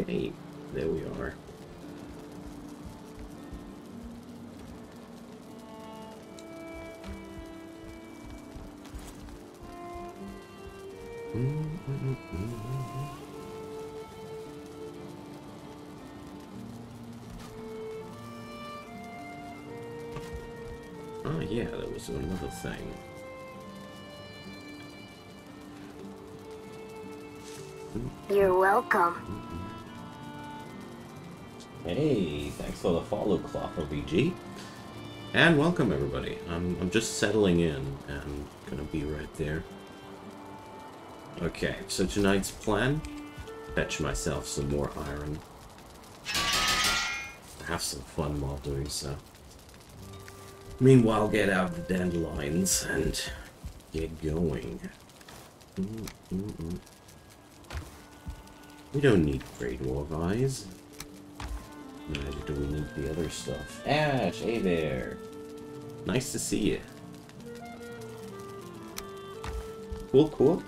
Hey, there we are. Oh yeah, that was another thing. You're welcome. Hey, thanks for the follow, Cloth OBG. And welcome everybody. I'm just settling in and gonna be right there. Okay, so tonight's plan, fetch myself some more iron. Have some fun while doing so. Meanwhile, get out the dandelions and get going. We don't need Great War of Eyes. Neither do we need the other stuff. Ash, hey there. Nice to see you. Cool.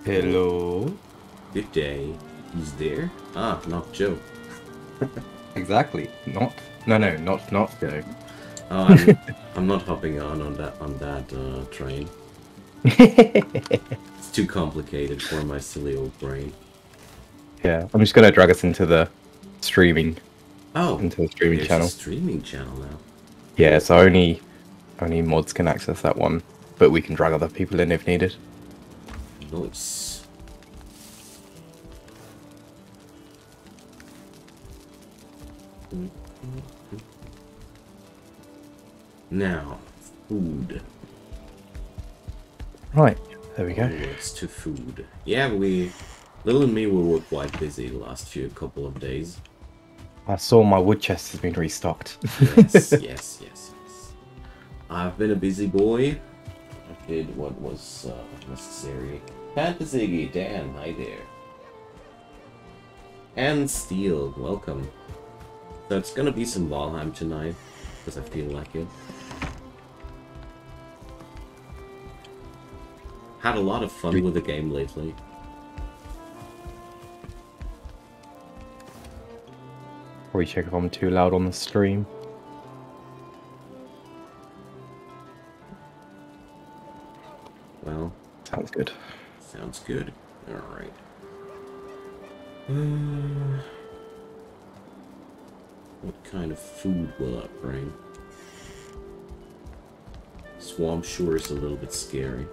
Hello. Good day. Who's there? Ah, not Joe. Exactly. Not Joe. Oh, I'm not hopping on that train. It's too complicated for my silly old brain. Yeah, I'm just gonna drag us into the streaming. Oh, into the streaming there's channel. a streaming channel now. Yeah, so only mods can access that one, but we can drag other people in if needed. Nice. Now, food. Right, there we go. Onwards to food. Yeah, Lil and me were quite busy the last couple of days. I saw my wood chest has been restocked. Yes. I've been a busy boy. I did what was necessary. Fantasy, Dan, hi there. And Steel, welcome. So it's gonna be some Valheim tonight, because I feel like it. Had a lot of fun with the game lately. Probably check if I'm too loud on the stream. Well, Sounds good. Sounds good. Alright. What kind of food will I bring? Swamp sure is a little bit scary.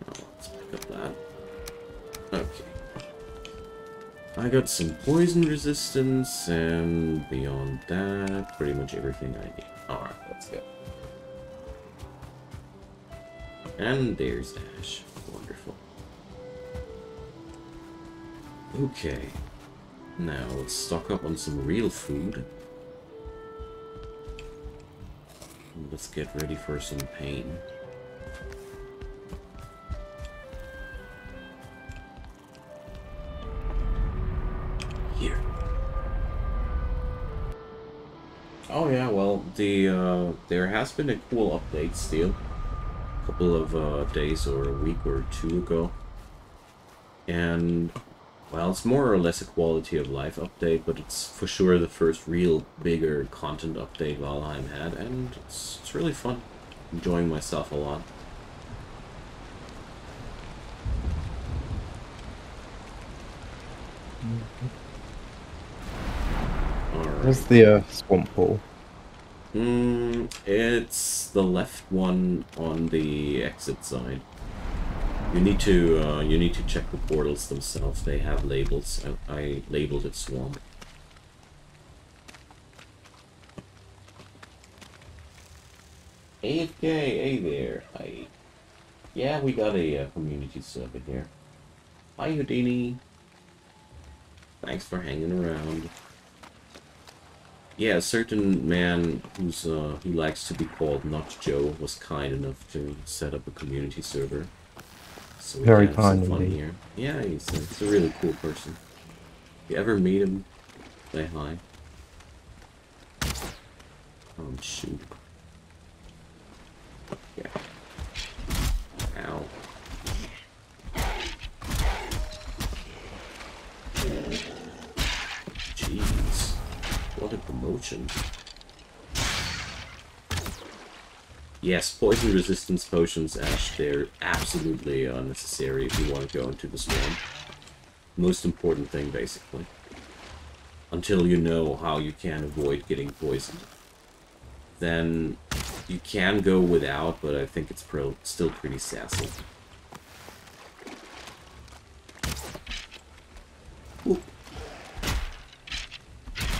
Oh, let's pick up that. Okay. I got some poison resistance, and beyond that, pretty much everything I need. Alright, let's go. And there's Ash. Wonderful. Okay. Now, let's stock up on some real food. Let's get ready for some pain. Here. Oh yeah, well, there has been a cool update still. A couple of days or a week or two ago. And, well, it's more or less a quality of life update, but it's for sure the first real bigger content update Valheim had, and it's really fun. Enjoying myself a lot. Where's the swamp pool? It's the left one on the exit side. You need to check the portals themselves. They have labels. I labeled it swamp. AFK, hey there. Yeah, we got a community server here. Hi, Houdini. Thanks for hanging around. Yeah, a certain man who likes to be called Not Joe was kind enough to set up a community server. So we Very can have some kind fun indeed. here. Yeah, he's a really cool person. If you ever meet him, say hi. Oh, shoot. Yeah. Ow. Jeez. What a promotion. Yes, poison resistance potions, Ash, they're absolutely unnecessary if you want to go into the swamp. Most important thing, basically. Until you know how you can avoid getting poisoned. Then you can go without, but I think it's still pretty sassy. Ooh.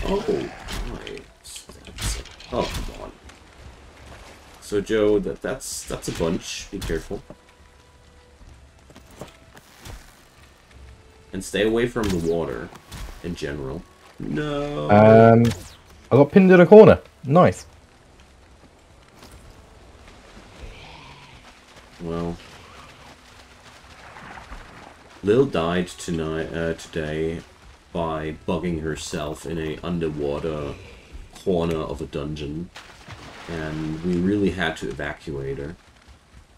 Oh, nice. Oh, come on. So Joe, that's a bunch. Be careful. And stay away from the water in general. No. I got pinned in a corner. Nice. Well, Lil died today by bugging herself in a underwater corner of a dungeon, and we really had to evacuate her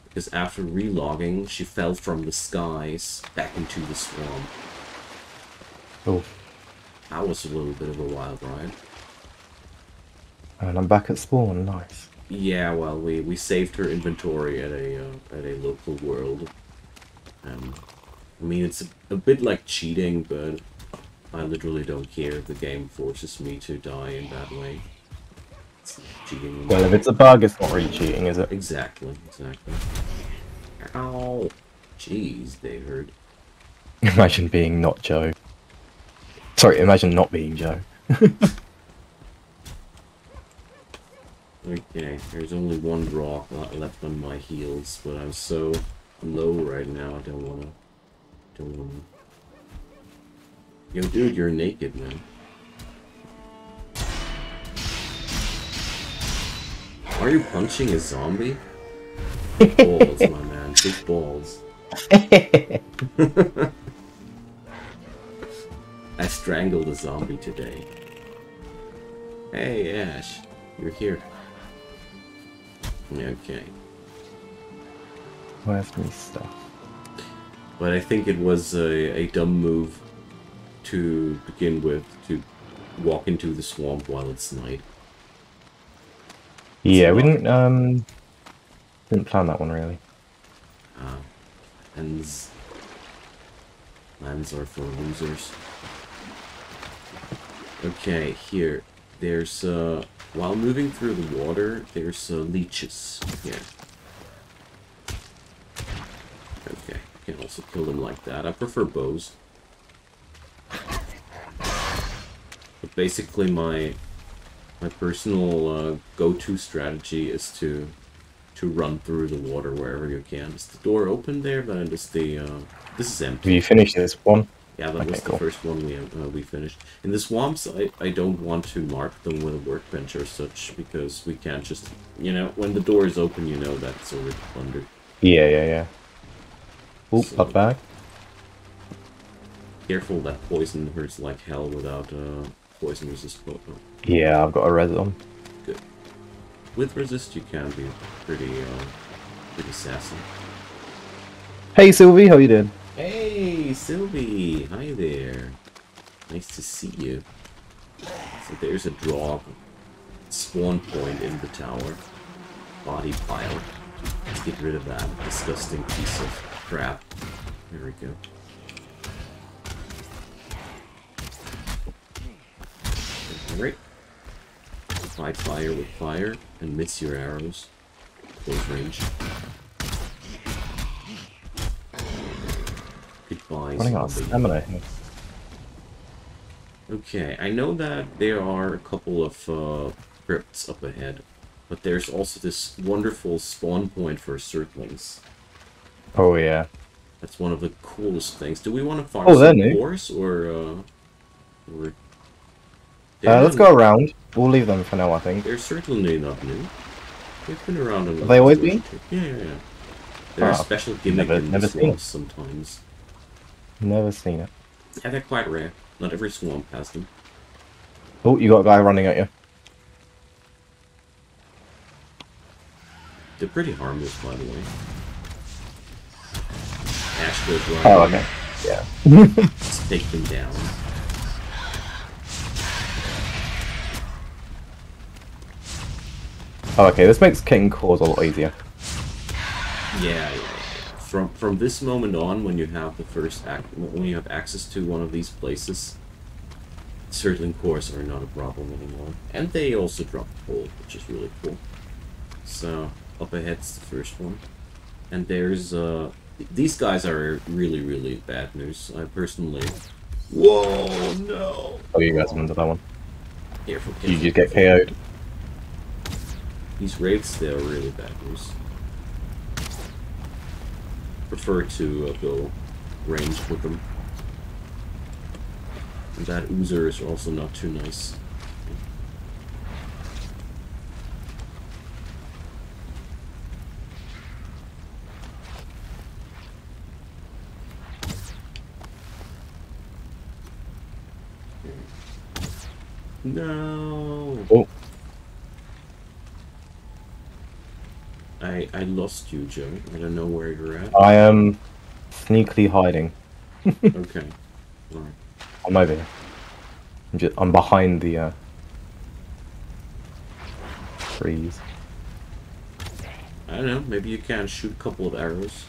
because after relogging, she fell from the skies back into the swamp. Oh. That was a little bit of a wild ride. And I'm back at spawn. Nice. Yeah, well, we saved her inventory at a local world. I mean, it's a bit like cheating, but I literally don't care if the game forces me to die in that way. It's not cheating. Well, if it's a bug, it's not really cheating, is it? Exactly. Ow! Jeez, they hurt. Imagine being not Joe. Sorry, imagine not being Joe. Okay, there's only one rock left on my heels, but I'm so low right now, I don't wanna... Yo, dude, you're naked, man. Are you punching a zombie? Big balls, my man, big balls. I strangled a zombie today. Hey, Ash, you're here. Okay. Where's my stuff? But I think it was a dumb move to begin with, to walk into the swamp while it's night. Yeah, we didn't plan that one really. Lands are for losers. Okay, here. There's while moving through the water, there's leeches here. Okay, you can also kill them like that. I prefer bows. But basically my personal go-to strategy is to run through the water wherever you can. Is the door open there? But this is empty. Have you finished this one? Yeah, that was the first one we finished. In the swamps, I don't want to mark them with a workbench or such, because we can't just, you know, when the door is open, you know that's already plundered. Yeah. Oop, So, up back. Careful, that poison hurts like hell without poison resist. Yeah, I've got a res on. Good. With resist, you can be pretty sassy. Hey Sylvie, how you doing? Hey, Sylvie! Hi there. Nice to see you. So there's a draw spawn point in the tower. Body pile. Let's get rid of that disgusting piece of crap. There we go. Alright. Fight fire with fire and miss your arrows. Close range. Goodbye, Running out of zombie. stamina here. Okay, I know that there are a couple of crypts up ahead, but there's also this wonderful spawn point for Surtlings. Oh yeah. That's one of the coolest things. Do we want to farm they're some new. ores, or Let's go around. We'll leave them for now, I think. They're certainly not new. They've been around a lot. Have they always been? Yeah. They're a special gimmick in the never seen swamps it. sometimes. Never seen it. Yeah, they're quite rare. Not every swamp has them. Oh, you got a guy running at you. They're pretty harmless, by the way. Ash goes running. Oh, okay. Yeah. Let's take them down. Oh, okay, this makes getting cores a lot easier. Yeah. From this moment on, when you have when you have access to one of these places, certain cores are not a problem anymore, and they also drop gold, which is really cool. So up ahead's the first one, and there's these guys are really bad news. I personally. Whoa, no! Oh, you guys into that one. Careful. You just get KO'd. These wraiths, they are really bad news. Prefer to go ranged with them. And that oozer is also not too nice. No. Oh. I lost you, Joe. I don't know where you're at. I am sneakily hiding. Okay. Alright. I'm over here. I'm behind the trees. I don't know, maybe you can shoot a couple of arrows.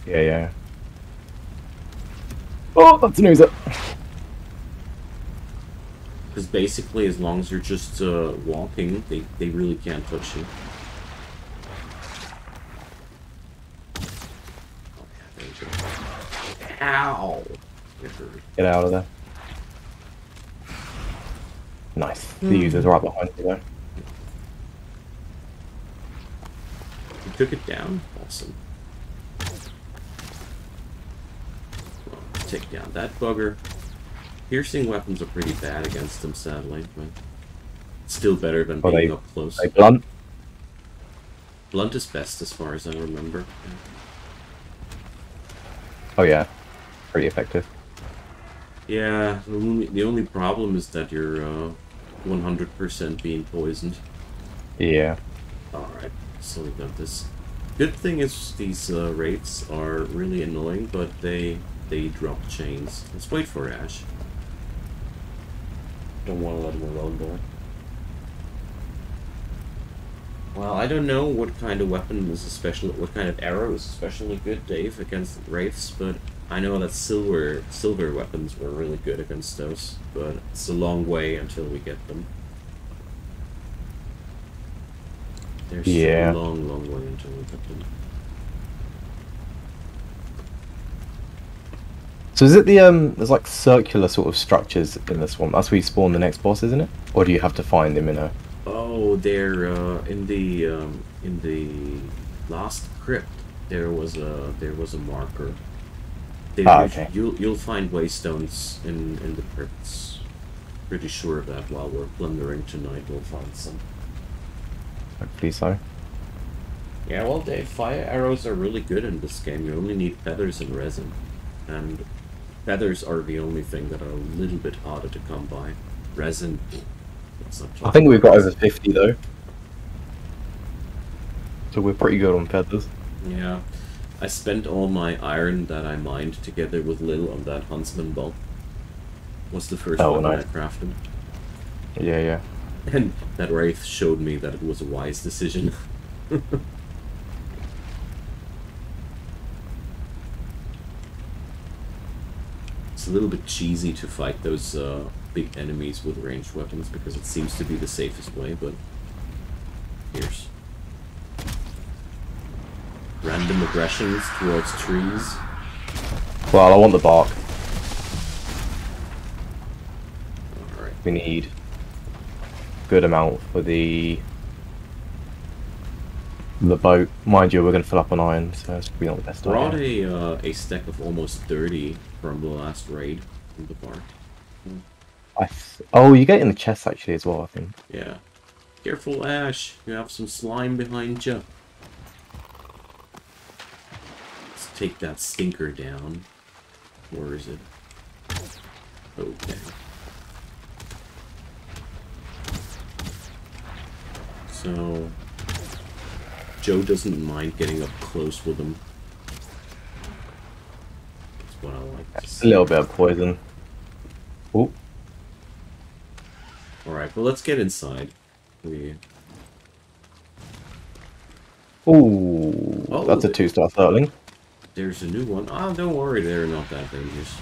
Yeah. Oh, that's an oozer. Because basically, as long as you're just walking, they really can't touch you. Ow! It hurt. Get out of there. Nice. The user's right behind you there. You took it down? Awesome. Well, take down that bugger. Piercing weapons are pretty bad against them, sadly, but still better than being up close. They blunt? Blunt is best as far as I remember. Oh yeah. Pretty effective. Yeah, the only problem is that you're 100% being poisoned. Yeah. Alright, so we got this. Good thing is these wraiths are really annoying, but they drop chains. Let's wait for Ash. Don't want to let him alone there. Well, I don't know what kind of weapon is especially, what kind of arrow is especially good, Dave, against wraiths, but I know that silver weapons were really good against those, but it's a long way until we get them. There's still a long way until we get them. So is it the there's like circular sort of structures in this one? That's where you spawn the next boss, isn't it? Or do you have to find them in a? Oh, they're in the last crypt. There was a marker. Okay. You'll find waystones in the crypts. Pretty sure of that. While we're plundering tonight, we'll find some. Hopefully so. Yeah, well, Dave, fire arrows are really good in this game. You only need feathers and resin, and feathers are the only thing that are a little bit harder to come by. Resin. I think we've got over 50 though, so we're pretty good on feathers. Yeah, I spent all my iron that I mined together with Lil on that huntsman bow. Was the first one nice. I crafted. Yeah. And that wraith showed me that it was a wise decision. It's a little bit cheesy to fight those big enemies with ranged weapons because it seems to be the safest way, but here's random aggressions towards trees. Well, I want the bark. Alright. We need good amount for the boat. Mind you, we're going to fill up on iron, so it's probably not the best Brought idea. a stack of almost 30 from the last raid from the bar. Oh, you get it in the chest actually as well, I think. Yeah. Careful, Ash. You have some slime behind you. Let's take that stinker down. Where is it? Okay. So Joe doesn't mind getting up close with him. That's what I like. A little bit of poison. Oh. Alright, but let's get inside. We... Ooh, Oh, that's a 2-star Thurling. There's a new one. Oh, don't worry, they're not that dangerous.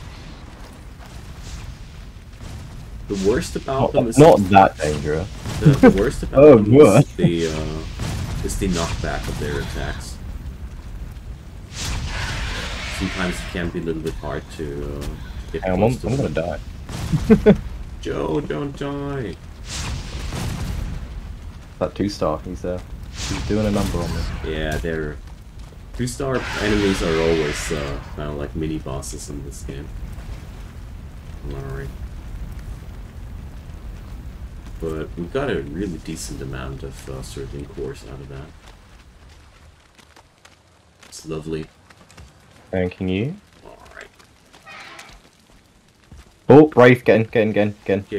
The worst about them is not that dangerous. The worst about Oh, them good. is the knockback of their attacks. Sometimes it can be a little bit hard to get Hang on, close to I'm them. gonna die. Joe, don't die. That 2-star, he's doing a number on me. Yeah, they're 2-star enemies are always kind of like mini bosses in this game. Alright. But we got a really decent amount of certain cores out of that. It's lovely. Thanking you. Alright. Oh, Wraith, get in. Get in.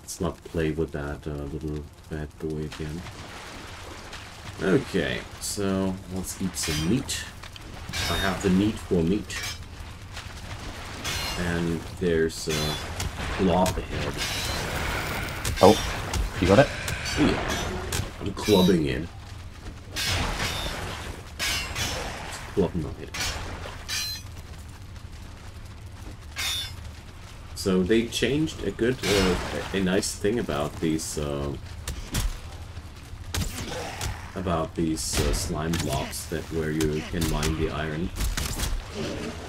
Let's not play with that little bad boy again. Okay, so let's eat some meat. I have the need for meat. And there's a blob ahead. Oh, you got it? Oh yeah, I'm clubbing in. Just clubbing on it. So they changed a nice thing about these slime blobs where you can mine the iron.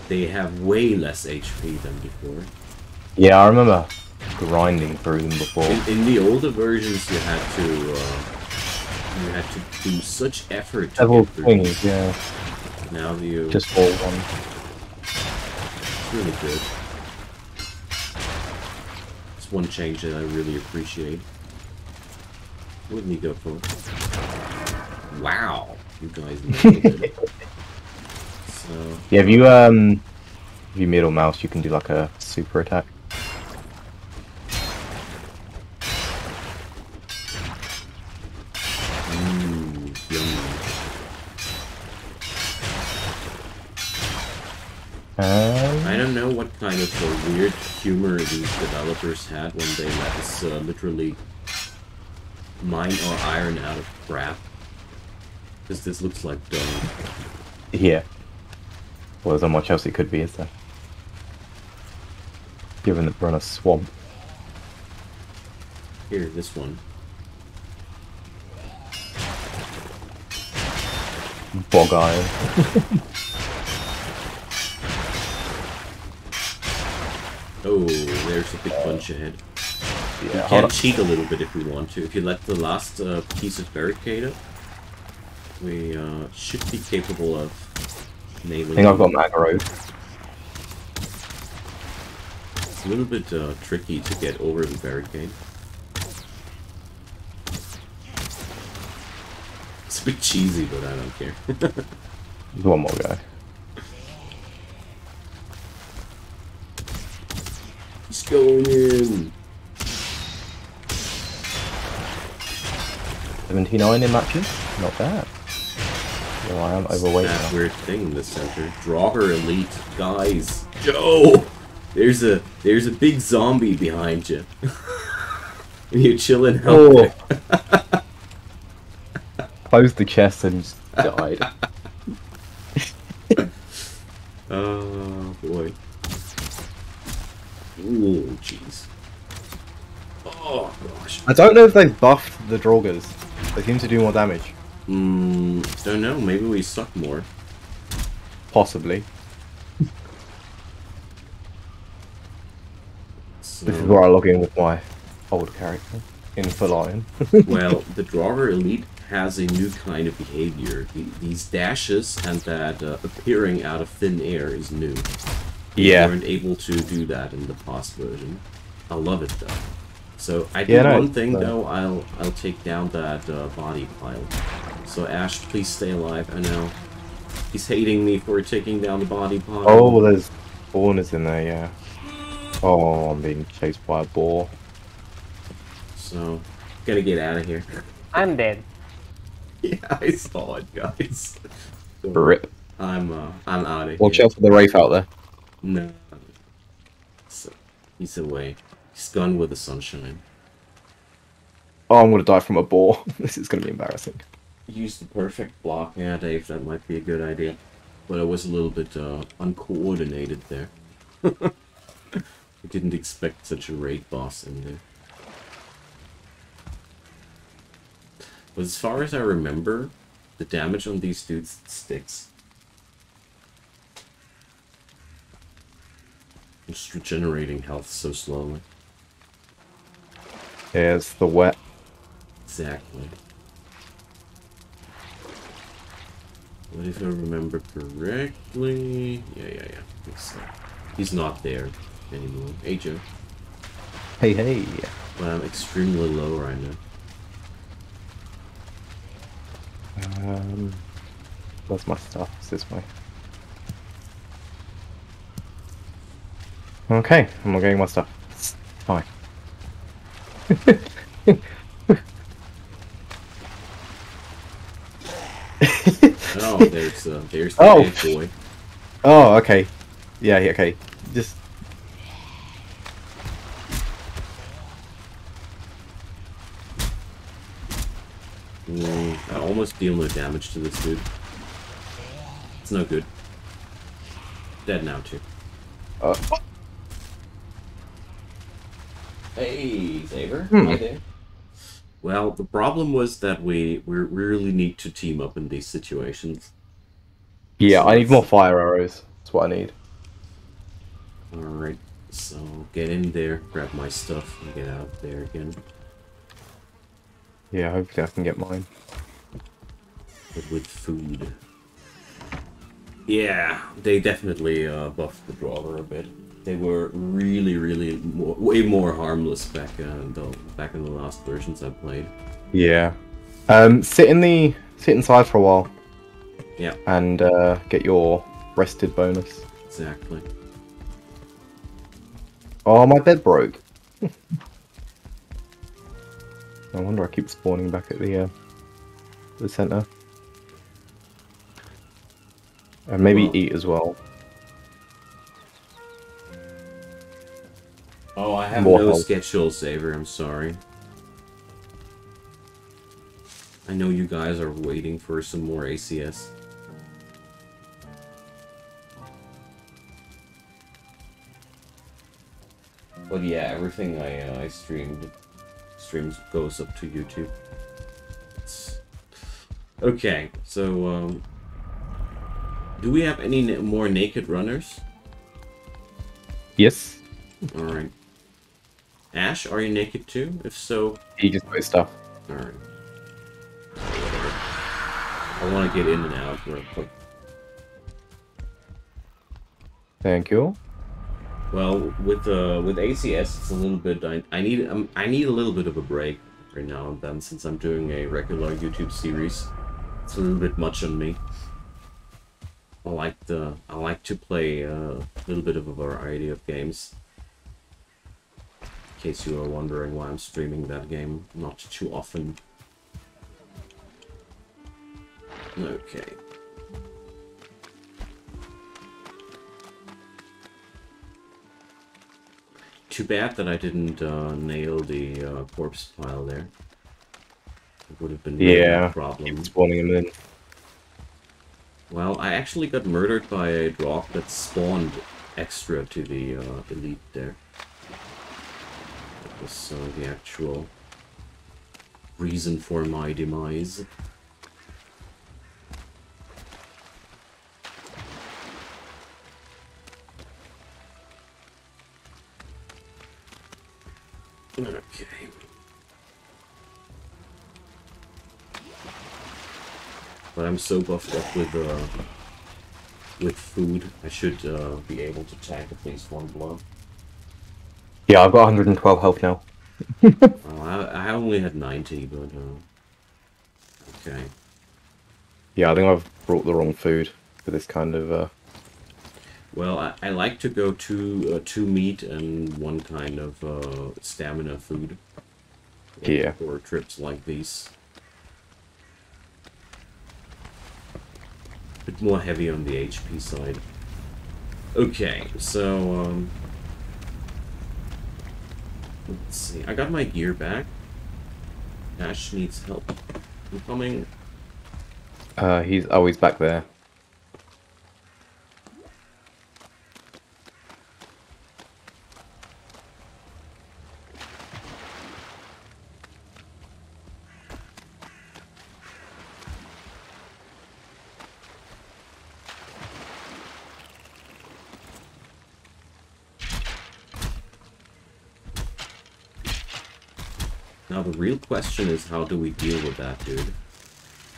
They have way less HP than before. Yeah, I remember grinding through them before. In the older versions, you had to do such effort to Several get through. things, yeah. Now you Just all one. It's really good. It's one change that I really appreciate. What did he go for? Wow, you guys nailed it. So Yeah, if you middle mouse, you can do like a super attack. yummy. I don't know what kind of weird humor these developers had when they let us literally mine our iron out of crap. Because this looks like dung. Yeah. Well, there's not much else it could be, is there? Given that we're on a swamp. Here, this one. Bog iron. Oh, there's a big bunch ahead. Yeah, You can cheat a little bit if we want to. If you let the last piece of barricade up, we should be capable of nailing I think I've got them. Magaro. It's a little bit tricky to get over the barricade. It's a bit cheesy, but I don't care. There's one more guy. He's going in. 79 in matches? Not bad. Well, I am overweight That now. weird thing in the center. Draugr Elite, guys. Joe, there's a big zombie behind you. You're chilling out Oh. there. Closed the chest and just died. Oh boy. Ooh, jeez. Oh gosh. I don't know if they've buffed the Draugrs. They seem to do more damage. Don't know. Maybe we suck more. Possibly. So, This is where I log in with my old character in full iron. well, the Draugr Elite has a new kind of behavior. These dashes and that appearing out of thin air is new. We Yeah. weren't able to do that in the past version. I love it though. So I do Yeah, no, one thing it's, though. I'll take down that body pile. So Ash, please stay alive. I know he's hating me for taking down the body pile. Oh, well, there's spawners in there, yeah. Oh, I'm being chased by a boar. So gotta get out of here. I'm dead. Yeah, I saw it, guys. So, Rip. I'm out of Watch here. out for the Wraith out there. No, so, he's away. He's gone with the sunshine. Oh, I'm gonna die from a boar. This is gonna be embarrassing. Use the perfect block. Yeah, Dave, that might be a good idea. But I was a little bit uncoordinated there. I didn't expect such a raid boss in there. But as far as I remember, the damage on these dudes sticks. Just regenerating health so slowly. Yeah, it's the wet. Exactly. But if I remember correctly... Yeah. He's not there anymore. Hey, Joe. Hey. But I'm extremely low right now. Where's my stuff? It's this way. Okay, I'm not getting my stuff. It's fine. Oh, there's the Oh. bad boy. Oh, okay. Yeah, okay. Just... I almost deal no damage to this dude. It's no good. Dead now, too. Hey, Saber. Hi there. Well, the problem was that we really need to team up in these situations. Yeah, So I need more fire arrows. That's what I need. Alright, so get in there, grab my stuff, and get out there again. Yeah, hopefully I can get mine. But with food. Yeah, they definitely buffed the drawer a bit. They were really way more harmless back in the last versions I played. Yeah. Sit inside for a while. Yeah. And get your rested bonus. Exactly. Oh, my bed broke. No wonder I keep spawning back at the center. And maybe Well, eat as well. Oh, I have More no health. schedule, Saver. I'm sorry. I know you guys are waiting for some more ACS. But yeah, everything I streams goes up to YouTube. Okay, so do we have any more naked runners? Yes. All right. Ash, are you naked too? If so, He just put stuff. all right. I want to get in and out real quick. Thank you. Well, with ACS, it's a little bit. I need a little bit of a break every now and then since I'm doing a regular YouTube series. It's a little bit much on me. I like to play a little bit of a variety of games. In case you are wondering why I'm streaming that game not too often. Okay. Too bad that I didn't nail the corpse pile there. It would have been really a problem. Keep spawning him in. Well, I actually got murdered by a drop that spawned extra to the elite there. That was the actual reason for my demise. Okay. But I'm so buffed up with food, I should be able to tank at least one blow. Yeah, I've got 112 health now. I only had 90, but okay. Yeah, I think I've brought the wrong food for this kind of. Well, I like to go two meat and one kind of stamina food. Yeah. For trips like these. bit more heavy on the HP side. Okay, so let's see. I got my gear back. Ash needs help. I'm coming. He's always back there. Now the real question is, how do we deal with that, dude?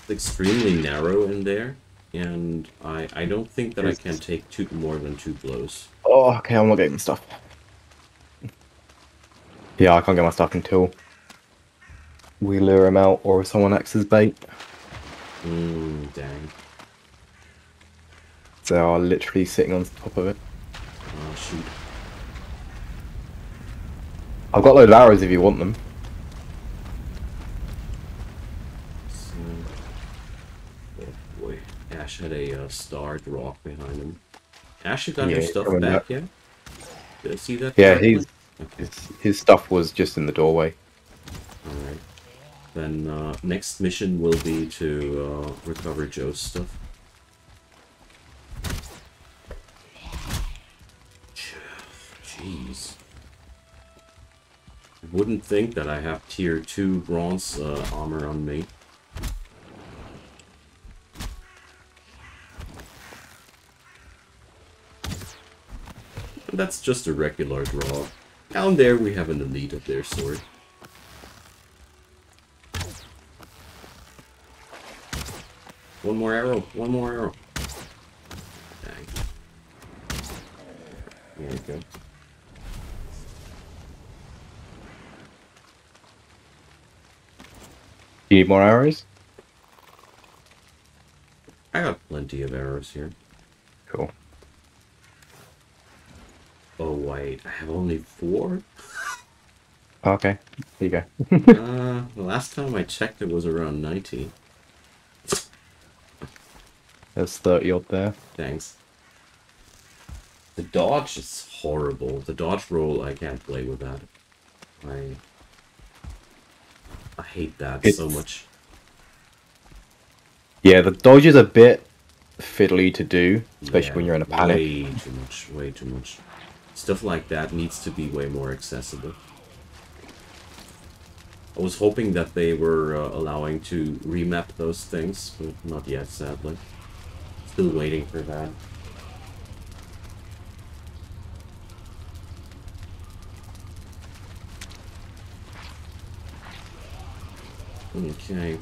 It's extremely narrow in there, and I don't think that I can take more than 2 blows. Oh, okay, I'm not getting stuff. Yeah, I can't get my stuff until we lure him out or someone acts as bait. Dang. They are literally sitting on top of it. Oh, shoot. I've got loads of arrows if you want them. So, oh boy. Ash had a starred rock behind him. Ash, you got your stuff back yet? Did I see that? Yeah, correctly? his stuff was just in the doorway. Alright. Then next mission will be to recover Joe's stuff. Jeez. I wouldn't think that I have tier 2 bronze armor on me. And that's just a regular draw. Down there we have an elite of their sword. One more arrow, one more arrow. Dang. There we go. You need more arrows? I got plenty of arrows here. Cool. Oh wait, I have only 4? Okay, here you go. The last time I checked it was around 90. There's 30 odd there. Thanks. The dodge is horrible. The dodge roll, I can't play with that. I hate that so much. Yeah, the dodge is a bit fiddly to do, especially when you're in a panic. Way too much, way too much. Stuff like that needs to be way more accessible. I was hoping that they were allowing to remap those things, but not yet, sadly. Still waiting for that. Okay.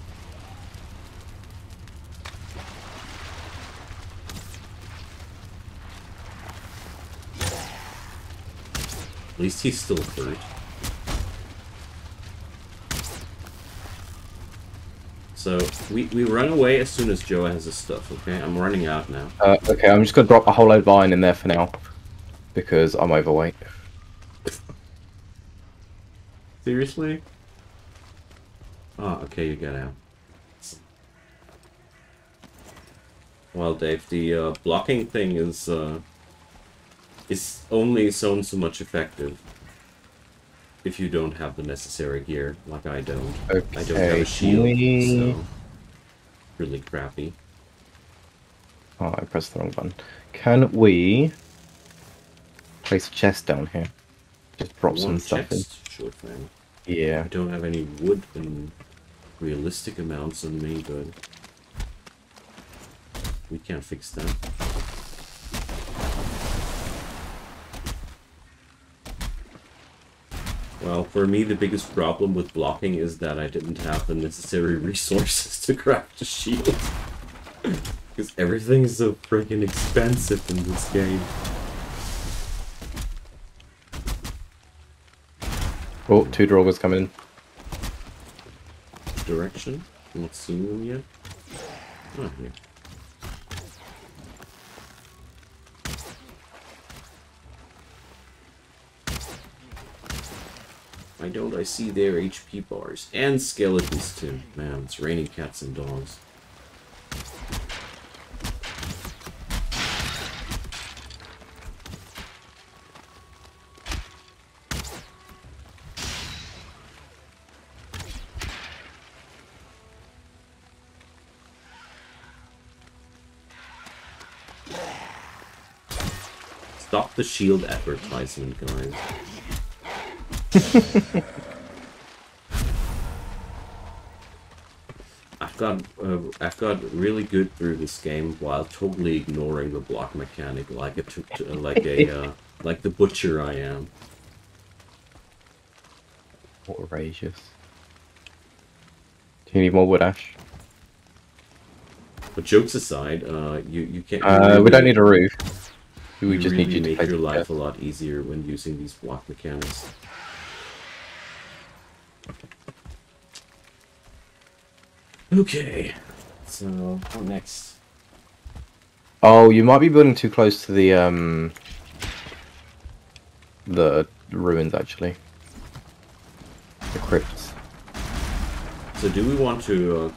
At least he's still hurt. So, we run away as soon as Joe has his stuff, okay? I'm running out now. Okay, I'm just going to drop a whole load of iron in there for now, because I'm overweight. Seriously? Oh, okay, you get out. Well, Dave, the blocking thing is only so much effective if you don't have the necessary gear, like I don't. Okay, I don't have a shield, so really crappy. Oh, I pressed the wrong button. Can we place a chest down here? Just drop some stuff in. Sure thing. Yeah. I don't have any wood in realistic amounts on me, but we can't fix that. Well, for me, the biggest problem with blocking is that I didn't have the necessary resources to craft a shield. Because everything is so freaking expensive in this game. Oh, 2 Droggers coming in. Direction? I'm not seeing them yet. Oh, here. Why don't I see their HP bars? And skeletons too. Man, it's raining cats and dogs. Stop the shield advertisement, guys. I've got really good through this game while totally ignoring the block mechanic, like like the butcher I am. Outrageous. Do you need more wood, Ash? But jokes aside, you can't. We don't need a roof. We just really need you to make place your the life chest. a lot easier when using these block mechanics. Okay, so what next? Oh, you might be building too close to the ruins, actually. The crypts. So do we want to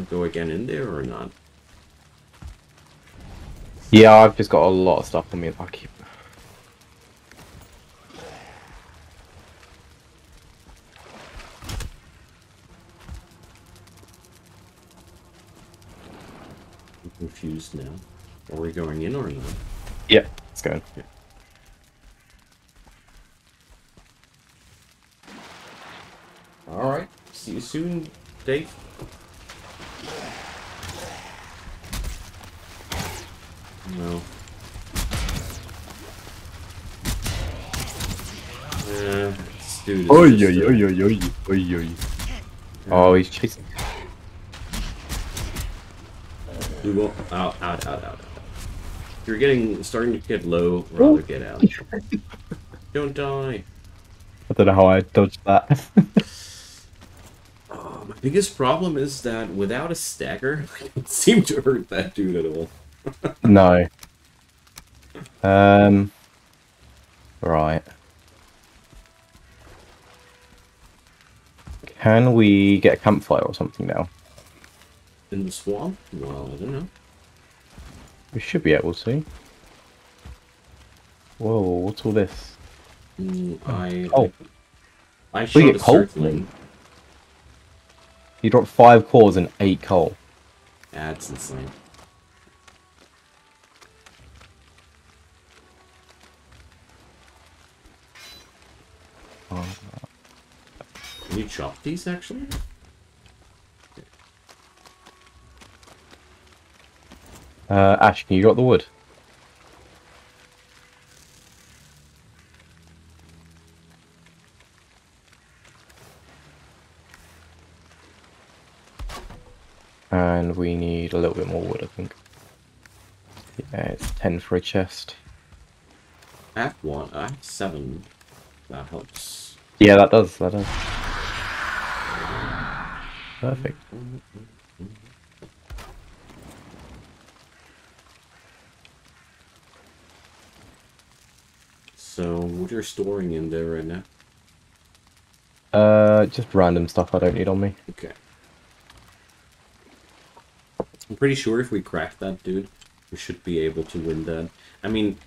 go again in there or not? Yeah, I've just got a lot of stuff on me. I keep. I'm confused now. Are we going in or not? Yeah, it's going. Yeah. Alright, see you soon, Dave. No. This dude is Oh, he's chasing. We won't. Out. You're starting to get low. Rather get out. Don't die. I don't know how I dodged that. My biggest problem is that without a stagger, I don't seem to hurt that dude at all. No. Right. Can we get a campfire or something now? In the swamp? Well, I don't know. We should be able to. Whoa, what's all this? I We shot get a coal. circling. You dropped 5 cores and 8 coal. That's insane. Oh. Can you chop these actually? Ash, can you got the wood? And we need a little bit more wood, I think. Yeah, it's 10 for a chest. I have 1. I have 7. That helps. Yeah, that does. Perfect. So, what you're storing in there right now? Just random stuff I don't need on me. Okay. I'm pretty sure if we crack that dude, we should be able to win that. I mean,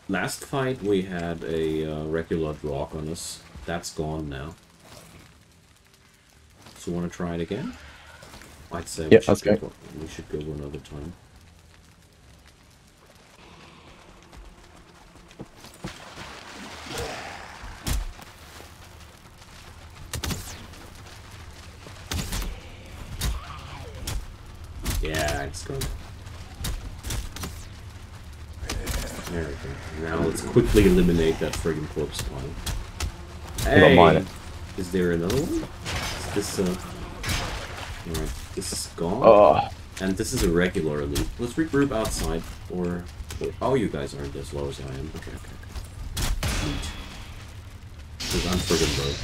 last fight we had a regular rock on us. That's gone now. So want to try it again? I'd say Yeah, that's good. We should go another time. Yeah, it's good. There we go. Now let's quickly eliminate that friggin' corpse spawn. Hey! Mine. Is there another one? Is this Alright, this is gone. Oh, And this is a regular elite. Let's regroup outside, or... Oh, you guys aren't as low as I am. Okay. Neat. Because I'm friggin' low.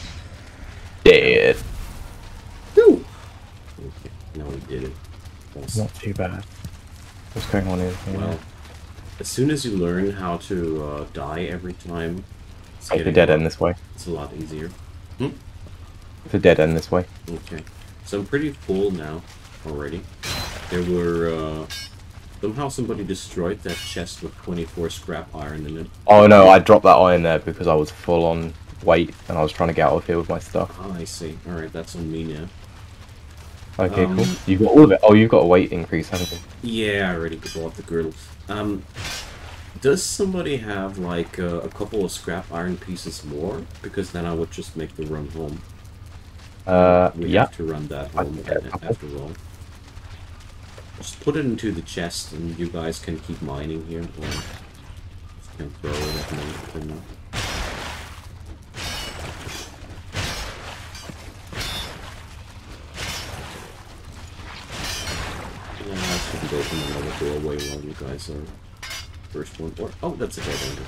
dead. Woo! Okay, now we did it. Awesome. Not too bad. What's going on here? Well, as soon as you learn how to die every time, it's It's a dead end this way. It's a lot easier. It's a dead end this way. Okay, so I'm pretty full now already. There were somehow somebody destroyed that chest with 24 scrap iron in it. Oh no, I dropped that iron there because I was full on weight and I was trying to get out of here with my stuff. Ah, I see. All right, that's on me now. Okay, cool. You've got all of it. Oh, you've got a weight increase, haven't you? Yeah, I already bought the girdle. Does somebody have like a couple of scrap iron pieces more? Because then I would just make the run home. We Yeah. have to run that I home can get a couple. after all. Just put it into the chest, and you guys can keep mining here, or just can throw it at me for now. Yeah, I shouldn't open another doorway while you guys are first one. Or oh, that's a dead end.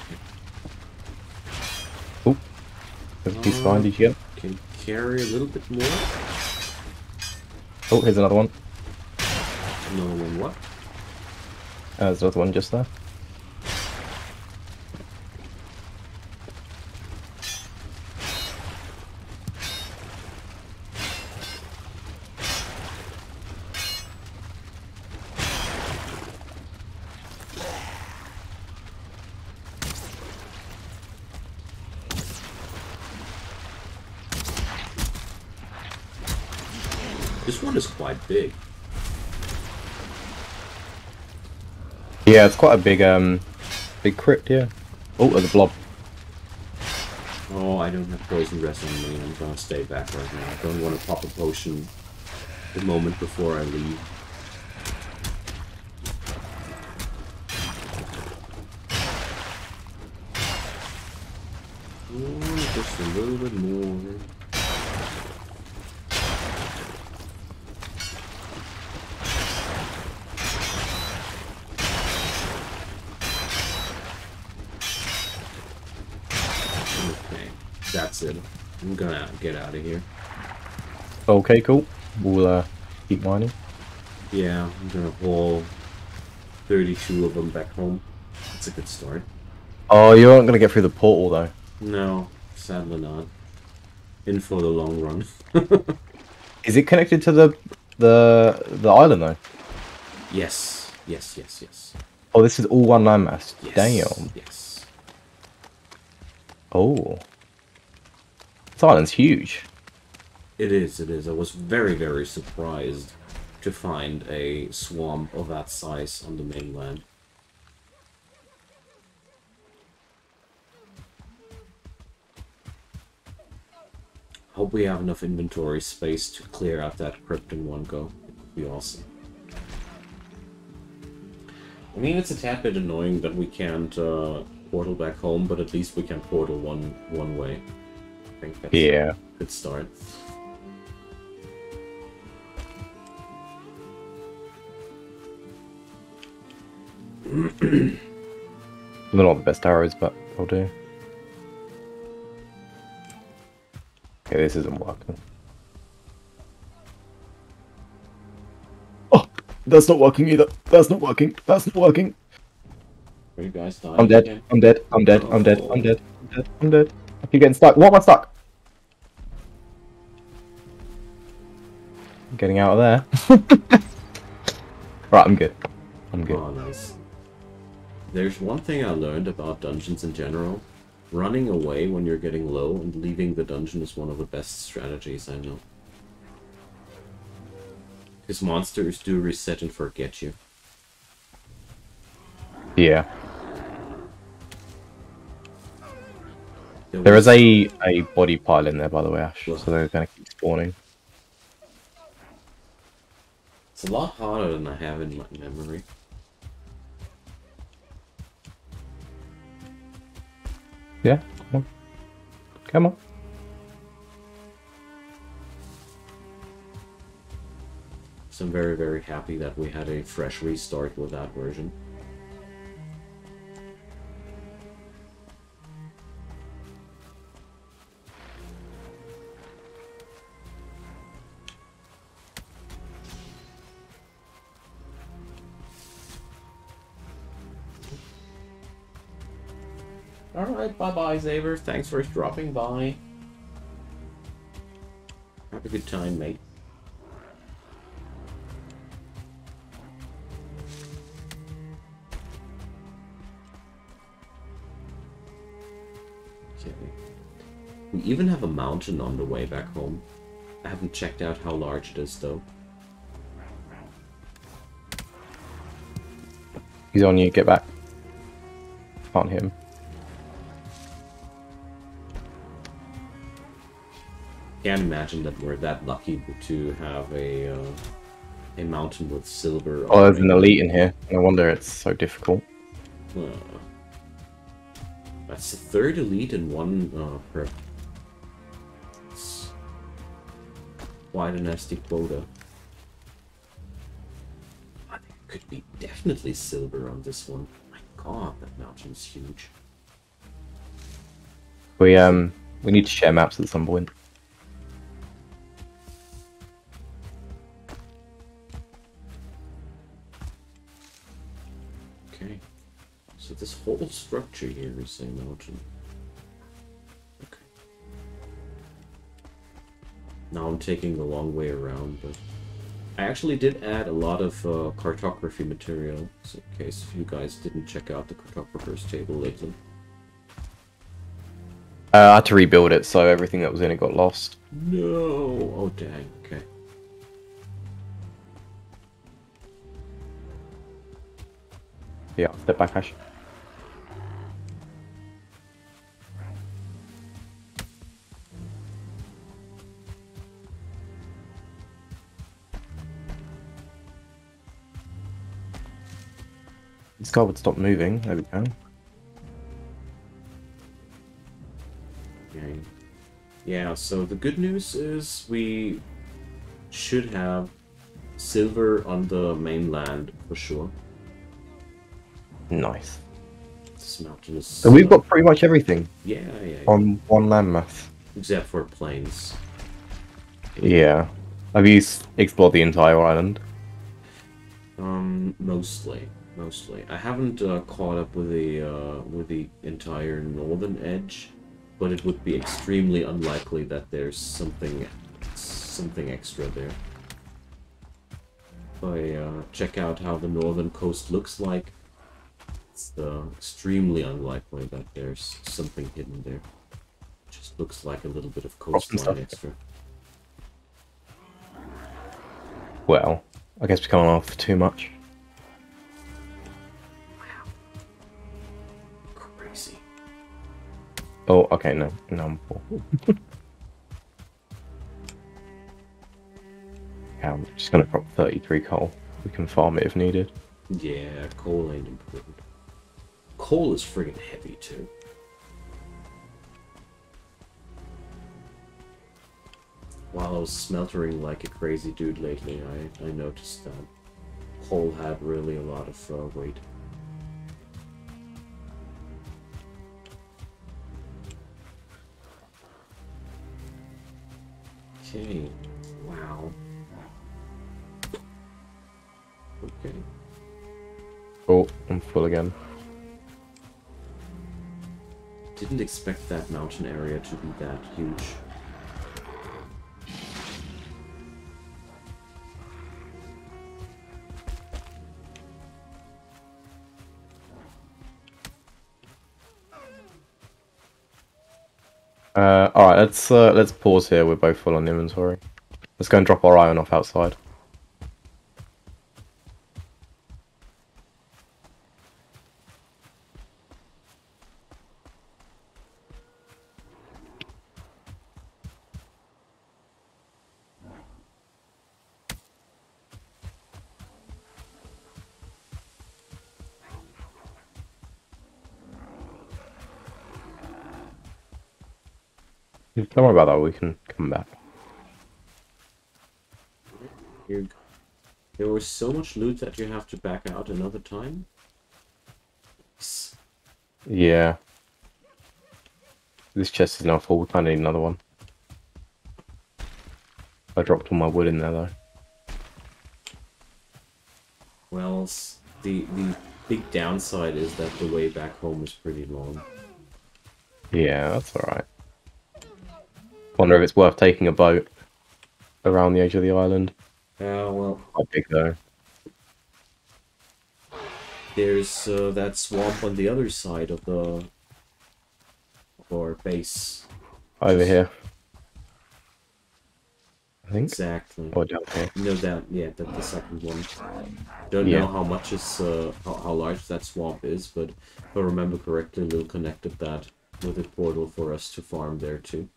Oh, there's a piece behind you, yeah. Can carry a little bit more. Oh, here's another one. Another one. What? There's another one just there. This one is quite big. Yeah, it's quite a big crypt, yeah. Oh, there's a blob. Oh, I don't have poison rest on me. I'm gonna stay back right now. I don't want to pop a potion the moment before I leave. Oh, just a little bit more. That's it. I'm gonna get out of here. Okay, cool. We'll keep mining. Yeah, I'm gonna haul 32 of them back home. That's a good start. Oh, you aren't gonna get through the portal though. No, sadly not. In for the long run. Is it connected to the island though? Yes, yes, yes, yes. Oh, this is all one landmass. Yes. Damn. Yes. Oh. This island's huge. It is, it is. I was very, very surprised to find a swamp of that size on the mainland. Hope we have enough inventory space to clear out that crypt in one go. It would be awesome. I mean, it's a tad bit annoying that we can't portal back home, but at least we can portal one way. I think that's a good start. They're not the best arrows, but they'll do. Okay, this isn't working. Oh, that's not working either. That's not working. That's not working. Are you guys dying? I'm dead. Again? I'm dead. I'm dead. I'm dead. I'm dead. I'm dead. I'm dead. I keep getting stuck. What am I stuck? I'm getting out of there. Right, I'm good. I'm good. Oh, nice. There's one thing I learned about dungeons in general. Running away when you're getting low and leaving the dungeon is one of the best strategies I know. Because monsters do reset and forget you. Yeah. There is a body pile in there, by the way, Ash, so they're going to keep spawning. It's a lot harder than I have in my memory. Yeah, come on. Come on. So I'm very, very happy that we had a fresh restart with that version. Alright, bye-bye, Xaver. Thanks for dropping by. Have a good time, mate. Okay. We even have a mountain on the way back home. I haven't checked out how large it is, though. He's on you, get back. Can't hear him. Can't imagine that we're that lucky to have a mountain with silver. Oh, there's an elite in here. No wonder it's so difficult. That's the third elite in one per. It's quite a nasty quota. I think it could be definitely silver on this one. My god, that mountain's huge. We need to share maps at some point. Okay. So this whole structure here is a mountain. Okay. Now I'm taking the long way around, but I actually did add a lot of cartography material, so in case you guys didn't check out the cartographer's table lately. I had to rebuild it, so everything that was in it got lost. No! Oh dang, okay. Yeah, step back, Ash. This guy would stop moving. There we go. Okay. Yeah, so the good news is we should have silver on the mainland for sure. Nice. This mountain is... So we've got pretty much everything Yeah. on one landmass. Except for plains. Yeah. Have you explored the entire island? Mostly. I haven't caught up with the entire northern edge, but it would be extremely unlikely that there's something extra there. If I check out how the northern coast looks like, it's extremely unlikely that there's something hidden there. Just looks like a little bit of coastline extra. Well, I guess we can't offer too much. Crazy. Oh, okay, no, I'm full. Yeah, I'm just gonna drop 33 coal. We can farm it if needed. Yeah, coal ain't important. Coal is friggin' heavy too. While I was smeltering like a crazy dude lately, I noticed that coal had really a lot of weight. Okay, wow. Okay. Oh, I'm full again. Didn't expect that mountain area to be that huge. Alright, let's pause here. We're both full on inventory. Let's go and drop our iron off outside. Don't worry about that, we can come back. Here, there was so much loot that you have to back out another time. Yeah. This chest is now full, we kind of need another one. I dropped all my wood in there though. Well, the big downside is that the way back home is pretty long. Yeah, that's alright. Wonder if it's worth taking a boat around the edge of the island. Well, Quite big though. there's that swamp on the other side of our base. Over here. I think. Exactly. Or down here. No doubt, yeah, that the second one. Don't know Yeah. how much is how large that swamp is, but if I remember correctly, Lil connected that with a portal for us to farm there too.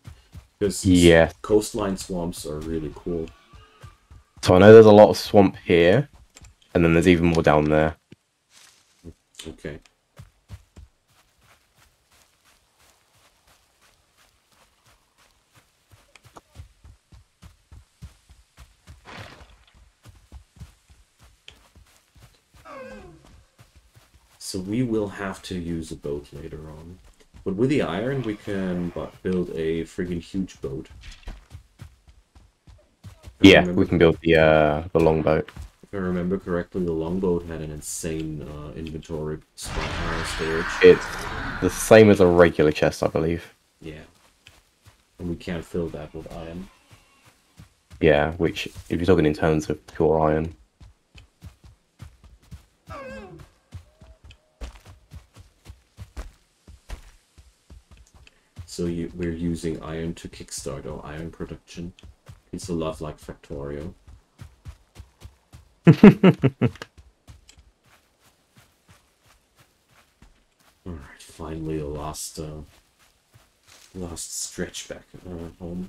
Because Yeah. coastline swamps are really cool. So I know there's a lot of swamp here, and then there's even more down there. Okay. So we will have to use a boat later on. But with the iron, we can build a friggin' huge boat. Yeah, we can build the longboat. If I remember correctly, the longboat had an insane inventory storage. It's the same as a regular chest, I believe. Yeah. And we can't fill that with iron. Yeah, which, if you're talking in terms of pure iron. So we're using iron to kickstart our iron production. It's a lot like Factorio. Alright, finally the last stretch back home.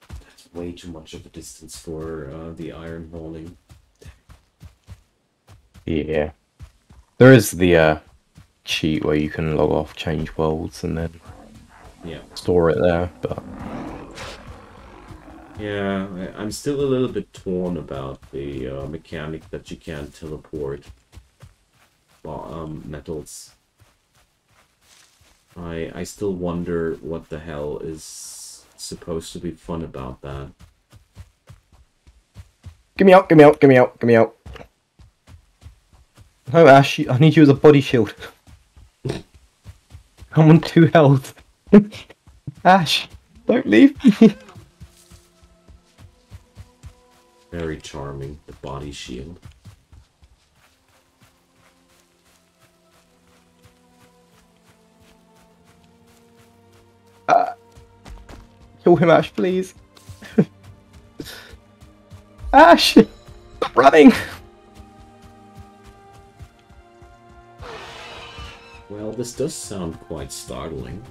That's way too much of a distance for the iron hauling. Yeah. There is the cheat where you can log off, change worlds, and then store it there, but... Yeah, I'm still a little bit torn about the mechanic that you can't teleport metals. I still wonder what the hell is supposed to be fun about that. Get me out, get me out, get me out, get me out. No, Ash, I need you as a body shield. I'm on 2 health. Ash, don't leave me. Very charming, the body shield. Kill him, Ash, please. Ash! Stop running! Well, this does sound quite startling.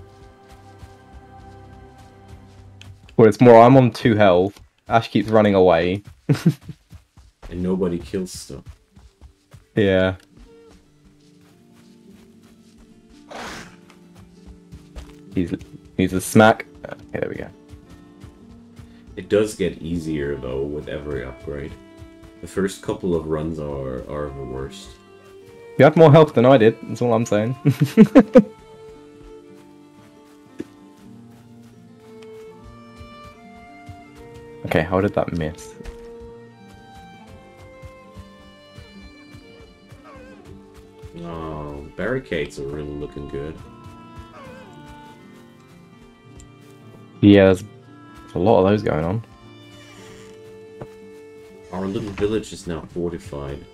Well, it's more, I'm on 2 health. Ash keeps running away. And nobody kills stuff. Yeah. He's a smack. Okay, there we go. It does get easier though with every upgrade. The first couple of runs are the worst. You have more health than I did, that's all I'm saying. Okay, how did that miss? Oh, barricades are really looking good. Yeah, there's a lot of those going on. Our little village is now fortified.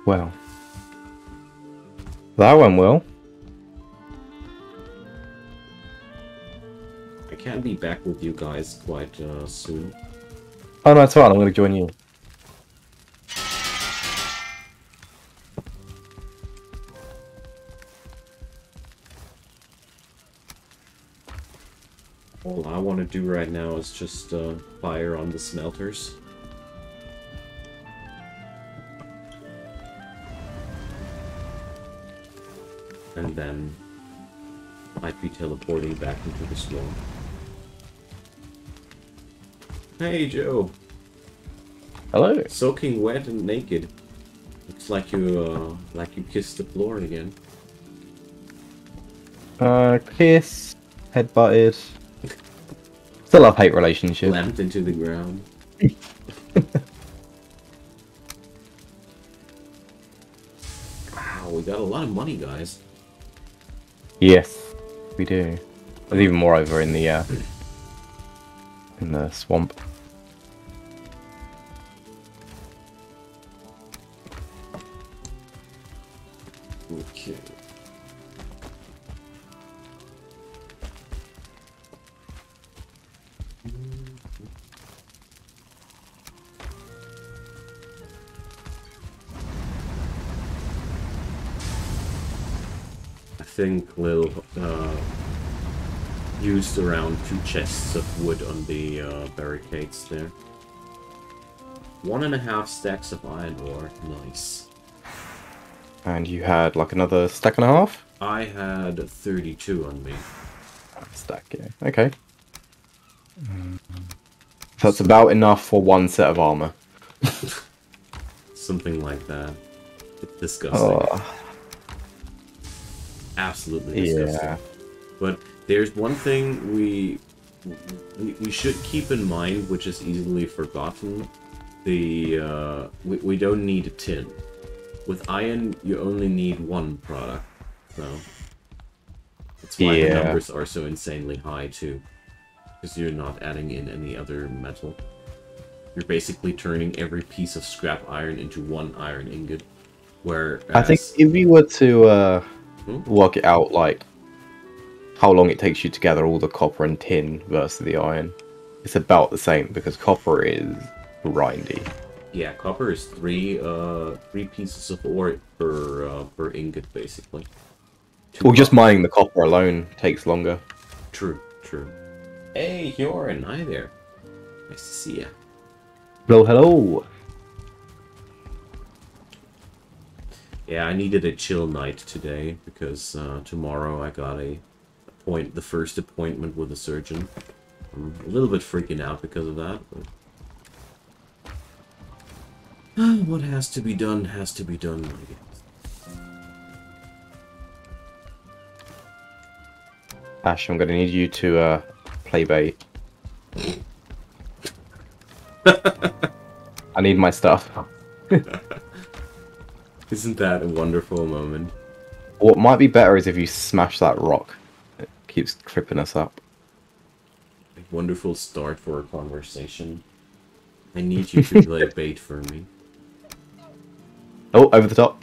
Well. That went well. I can be back with you guys quite soon. Oh no, it's fine, I'm gonna join you. All I want to do right now is just fire on the smelters. And then I'd be teleporting back into the swamp. Hey, Joe. Hello. Soaking wet and naked. Looks like you kissed the floor again. Kiss, headbutted. Still love-hate relationship. Slammed into the ground. Wow, we got a lot of money, guys. Yes, we do. There's even more over in the swamp. Okay. I think Lil used around 2 chests of wood on the barricades there. 1.5 stacks of iron ore. Nice. And you had like another stack and a half? I had 32 on me. Stack, yeah. Okay. So that's about enough for 1 set of armor. Something like that. It's disgusting. Oh, Absolutely disgusting. yeah. But there's one thing we should keep in mind, which is easily forgotten. We don't need a tin. With iron, you only need 1 product. So that's why the numbers are so insanely high too. Because you're not adding in any other metal. You're basically turning every piece of scrap iron into 1 iron ingot. Whereas I think if you were to work it out, like how long it takes you to gather all the copper and tin versus the iron, it's about the same because copper is grindy. yeah, copper is 3 pieces of ore per ingot basically. Well, just mining the copper alone takes longer. True, true. Hey, Joran, hi there. Nice to see ya. Well, hello. Yeah, I needed a chill night today because tomorrow I got the first appointment with a surgeon. I'm a little bit freaking out because of that, but what has to be done has to be done, I guess. Ash, I'm going to need you to play bait. I need my stuff. Isn't that a wonderful moment? What might be better is if you smash that rock. It keeps tripping us up. A wonderful start for a conversation. I need you to play bait for me. Oh, over the top.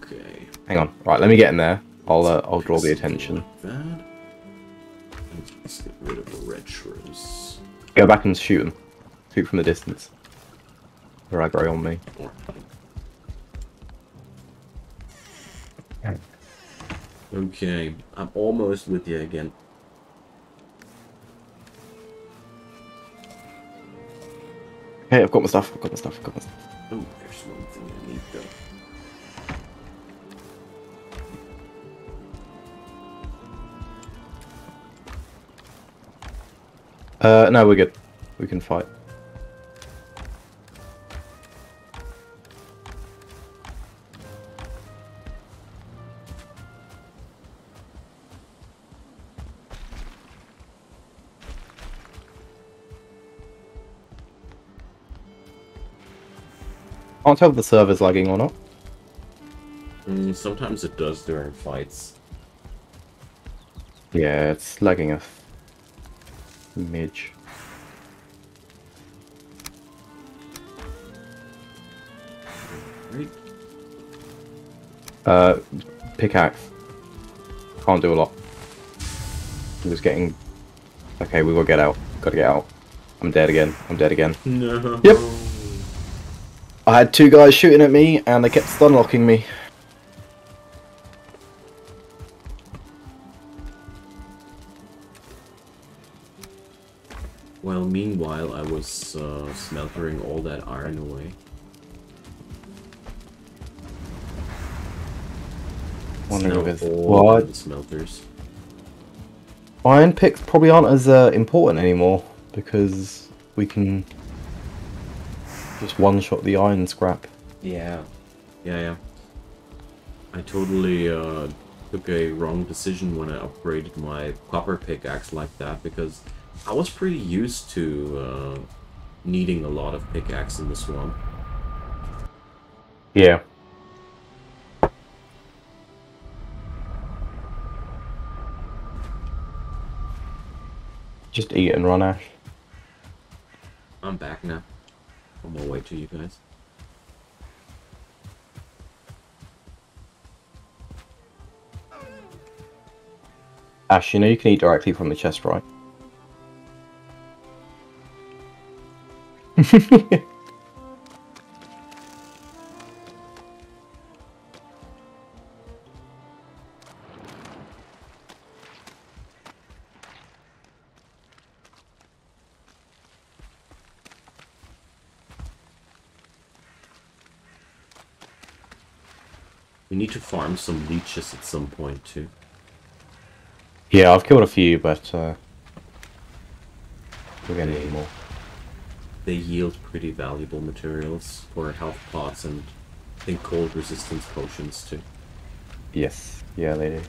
Okay. Hang on. Right, let me get in there. I'll draw the attention. Like that. Let's get rid of the red shrooms. Go back and shoot them. Shoot from the distance. They're aggro on me. Okay, I'm almost with you again. Hey, I've got my stuff. Oh, there's one thing I need though. No, we're good. We can fight. Can't tell if the server's lagging or not. Sometimes it does during fights. Yeah, it's lagging a midge. Right. Pickaxe. Can't do a lot. I'm just getting... Okay, we will get out. Gotta get out. I'm dead again. I'm dead again. No. Yep. I had 2 guys shooting at me, and they kept stun locking me. Well, meanwhile, I was smeltering all that iron away. Wondering if it's... all What? the smelters. Iron picks probably aren't as important anymore, because we can just one-shot the iron scrap. Yeah. Yeah. I totally took a wrong decision when I upgraded my copper pickaxe like that, because I was pretty used to needing a lot of pickaxe in the swamp. Yeah. Just eat and run, Ash. I'm back now. On my way to you guys. Ash, you know you can eat directly from the chest, right? We need to farm some leeches at some point too. Yeah, I've killed a few, but we're gonna need more. They yield pretty valuable materials for health pots and I think cold resistance potions too. Yes, yeah, they do.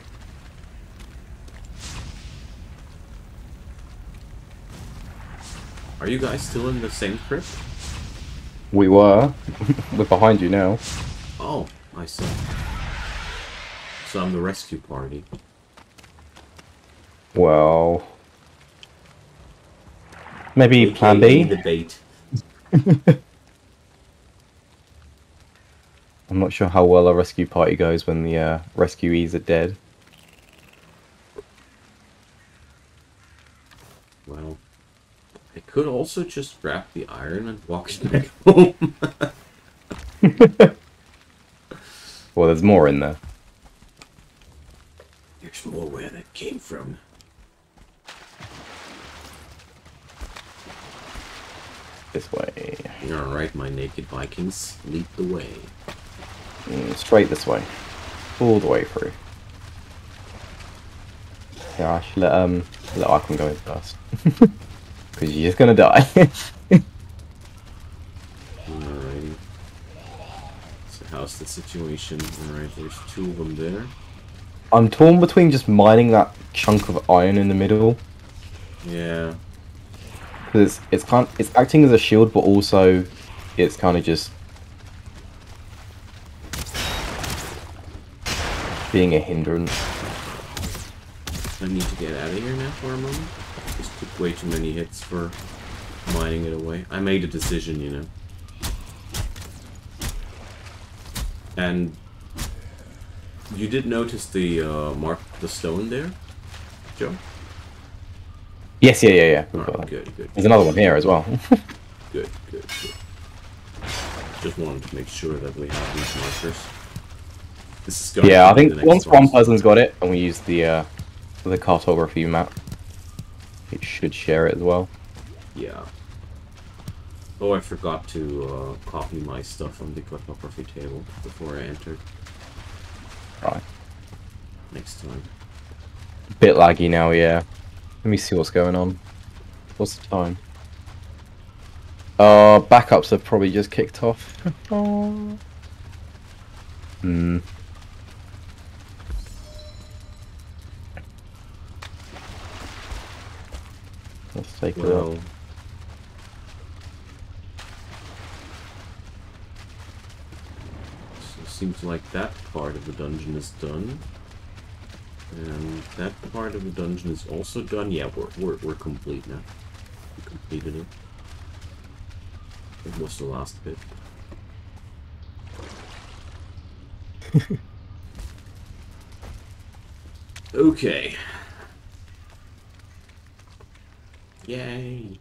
Are you guys still in the same crypt? We were. We're behind you now. Oh, I see. So I'm the rescue party. Well, maybe AKA plan B? the bait. I'm not sure how well a rescue party goes when the rescuees are dead. Well, I could also just grab the iron and walk back home. Well, there's more in there. There's more where that came from. This way. Alright, my naked Vikings, lead the way. Straight this way. All the way through. Yeah, I should let Icon go in first. Because you're just gonna die. Alrighty. So how's the situation? Alright, there's two of them there. I'm torn between just mining that chunk of iron in the middle. Yeah. Because it's acting as a shield, but also it's kind of just being a hindrance. I need to get out of here now for a moment. Just took way too many hits for mining it away. I made a decision, you know. And you did notice the mark, the stone there, Joe? Yes, yeah. We've got Alright, that. good. There's another one here as well. Good. Just wanted to make sure that we have these markers. This is going Yeah, to I be think the next once boss. one person's got it, and we use the cartography map, it should share it as well. Yeah. Oh, I forgot to copy my stuff on the cartography table before I entered. Right. Next time. Bit laggy now, yeah. Let me see what's going on. What's the time? Backups have probably just kicked off. Let's take a Well, look. so it seems like that part of the dungeon is done. And that part of the dungeon is also done. Yeah, we're complete now. We completed it. It was the last bit. Okay. Yay.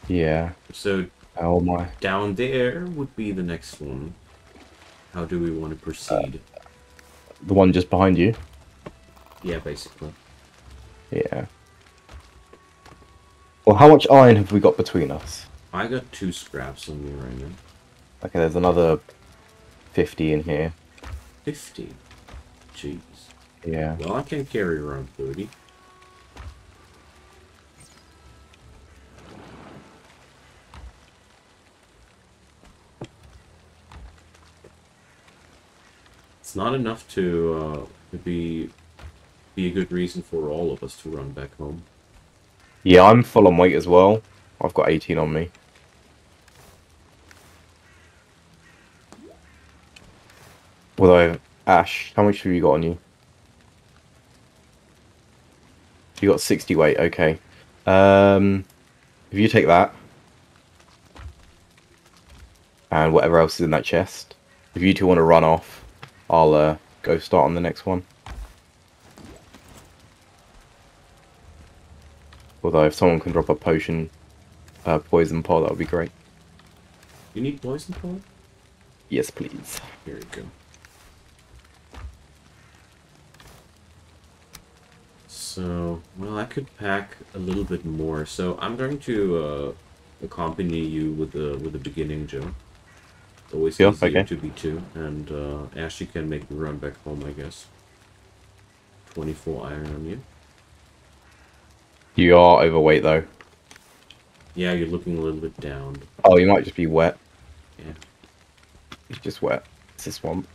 Yeah. So Oh my. down there would be the next one. How do we want to proceed? The one just behind you? Yeah, basically. Yeah. Well, how much iron have we got between us? I got 2 scraps on me right now. Okay, there's another 50 in here. 50. Jeez. Yeah. Well, I can carry around 30. It's not enough to be a good reason for all of us to run back home. Yeah, I'm full on weight as well. I've got 18 on me. Although, Ash, how much have you got on you? You got 60 weight, okay. If you take that, and whatever else is in that chest, If you two want to run off, I'll go start on the next one. Although if someone can drop a potion, poison pod, that would be great. You need poison pod? Yes, please. Here you go. So, well, I could pack a little bit more. So I'm going to accompany you with the beginning, Joe. It's always easier to be two, and Ashley can make the run back home, I guess. 24 iron on you. You are overweight though. Yeah, you're looking a little bit down. Oh, you might just be wet. Yeah. It's just wet. It's a swamp.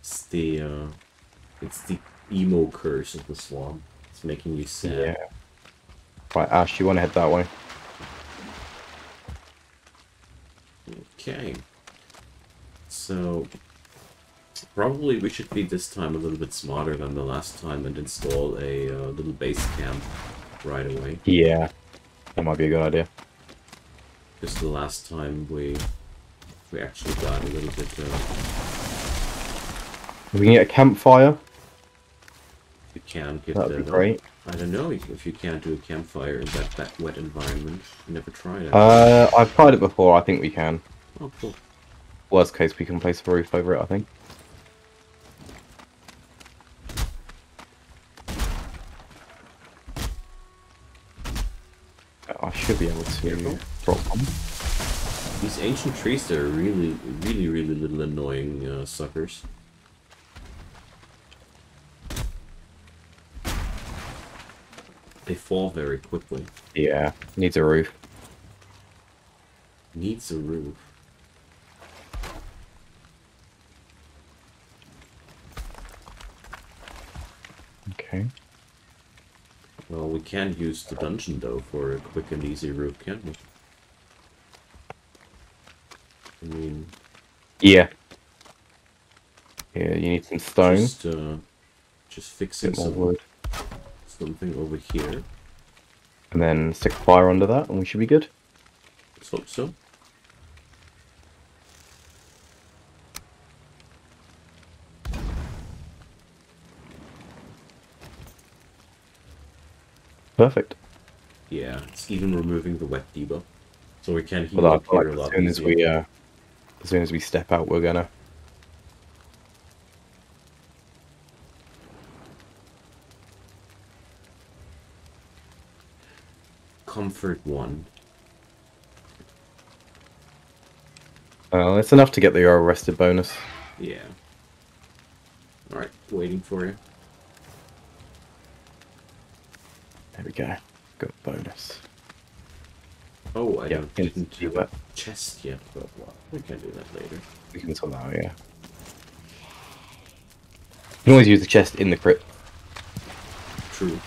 It's the emo curse of the swamp. It's making you sad. Yeah. Right, Ash, you want to head that way? Okay. So, probably we should be this time a little bit smarter than the last time and install a little base camp right away. Yeah. That might be a good idea. Because the last time we actually got a little bit... If we can get a campfire, you can get that'd be great. I don't know if you can't do a campfire in that wet environment. Never tried it. I've tried it before. I think we can. Oh, cool. Worst case, we can place a roof over it, I think. I should be able to drop one. These ancient trees, they're really little annoying suckers. They fall very quickly. Yeah, needs a roof. Needs a roof. Okay. Well, we can use the dungeon, though, for a quick and easy roof, can't we? I mean... Yeah. Yeah, you need some stone. Just fixing some wood. Something over here. And then stick a fire under that, and we should be good. Let's hope so. Perfect. Yeah, it's even removing the wet debuff, so we can heal Well, up here a lot easier. As soon as we step out, we're gonna. Comfort 1. It's enough to get the arrested bonus. Yeah. Alright, waiting for you. There we go. Got a bonus. Oh, I didn't do have that. a chest yet, but well, we can do that later. We can sort that out, yeah. You can always use the chest in the crypt. True.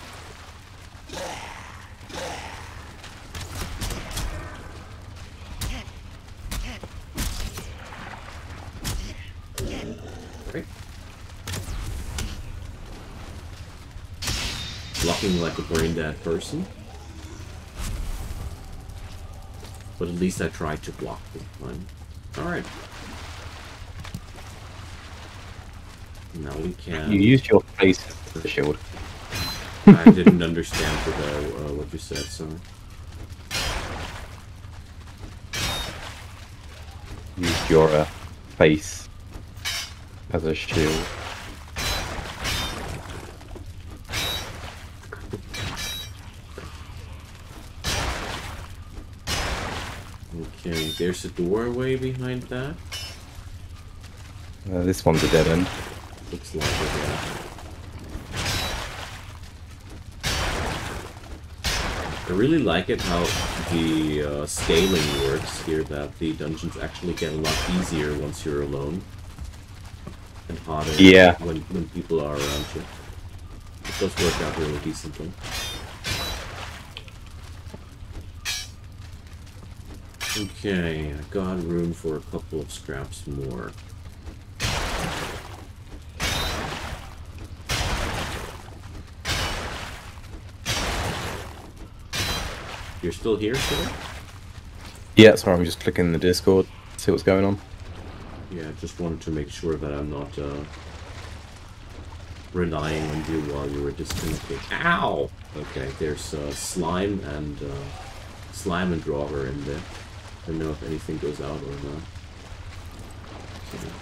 Right. Blocking like a brain-dead person. But at least I tried to block this time. Alright. Now we can... You used your face as a shield. I didn't understand what you said, sorry. Used your face as a shield. Okay, there's a doorway behind that. This one's a dead end. Looks like it, yeah. I really like it how the scaling works here, that the dungeons actually get a lot easier once you're alone. And harder when people are around you. It does work out really decently. Okay, I got room for a couple of scraps more. You're still here, sir? Yeah, sorry, I'm just clicking the Discord, see what's going on. Yeah, just wanted to make sure that I'm not relying on you while you were disconnected. Ow! Okay, there's slime and Draugr in there. I don't know if anything goes out or not. Okay.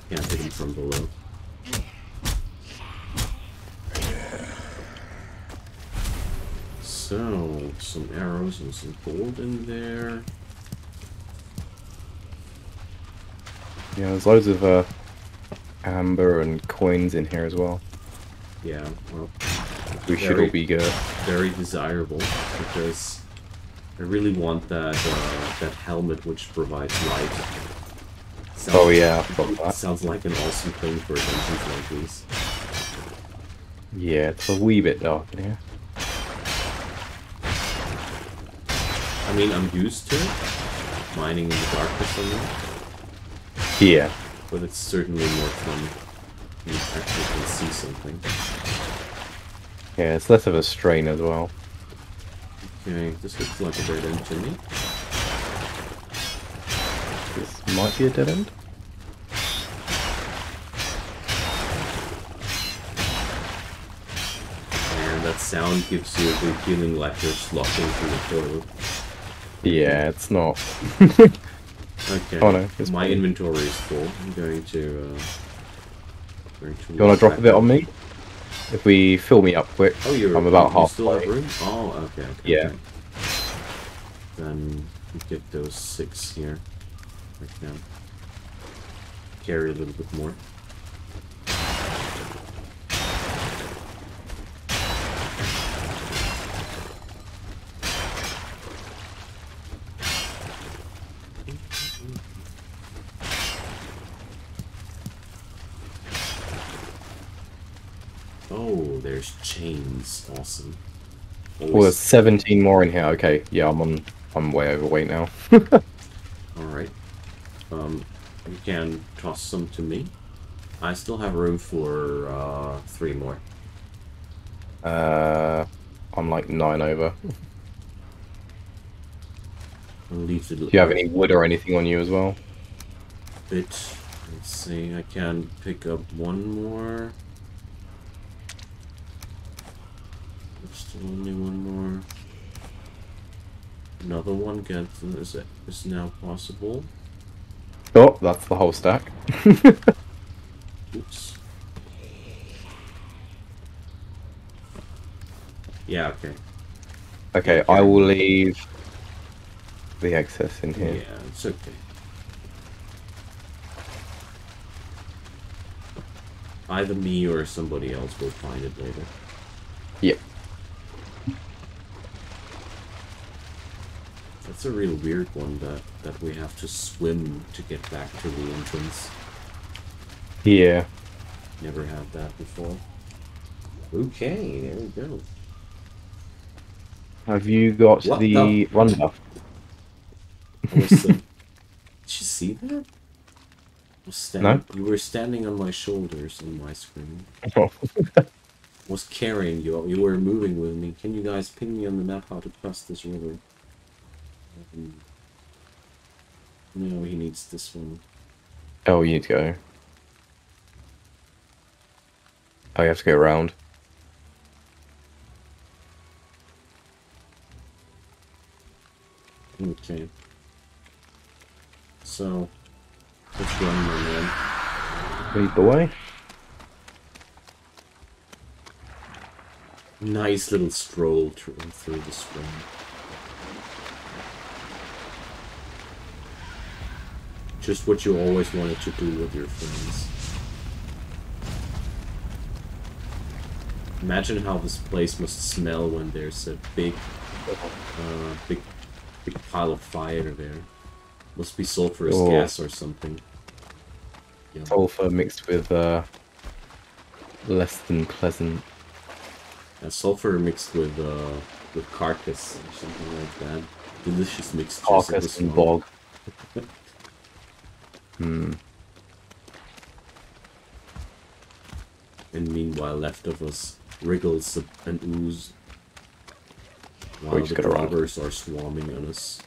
Can't hit him from below. So, some arrows and some gold in there. Yeah, there's loads of amber and coins in here as well. Yeah, well, we should all be good. Very desirable, because I really want that that helmet which provides light. Oh yeah, I forgot that. Sounds like an awesome thing for dungeons like these. Yeah, it's a wee bit dark in here. I mean, I'm used to it, mining in the darkness and that. Yeah. But it's certainly more fun when you actually can see something. Yeah, it's less of a strain as well. Okay, this looks like a dead end to me. This might be a dead end. And that sound gives you a good feeling like you're sloshing through the toilet. Yeah, it's not. Okay. Oh no, my inventory is full. I'm going to you wanna drop a bit on me? If we fill me up quick. Oh, I'm about halfway. Still have room? Oh, okay. Yeah. Okay. Then we get those 6 here. Right now. Carry a little bit more. Oh, there's chains. Awesome. Well, there's 17 more in here. Okay, yeah, I'm way overweight now. Alright. You can toss some to me. I still have room for 3 more. I'm like 9 over. Do you have any wood or anything on you as well? Let's see, I can pick up 1 more. There's still only 1 more. Another one is now possible. Oh, that's the whole stack. Oops. Yeah, okay. Okay, I will leave the excess in here. Yeah, it's okay. Either me or somebody else will find it later. Yep. That's a real weird one that we have to swim to get back to the entrance. Yeah. Never had that before. Okay, there we go. Have you got the run buff? Did you see that? No? You were standing on my shoulders on my screen. Oh. Was carrying you. You were moving with me. Can you guys ping me on the map how to cross this river? No, he needs this one. Oh, you need to go. Oh, you have to go around. Okay. So, let's run, my man. Lead the way. Nice little stroll through the spring. Just what you always wanted to do with your friends. Imagine how this place must smell when there's a big pile of fire there. Must be sulfurous gas or something. Yeah. Sulfur mixed with less than pleasant. Sulfur mixed with carcass or something like that. Delicious mixture. Carcass and bog. And meanwhile, left of us wriggles and ooze We're while just the gonna run. robbers are swarming on us.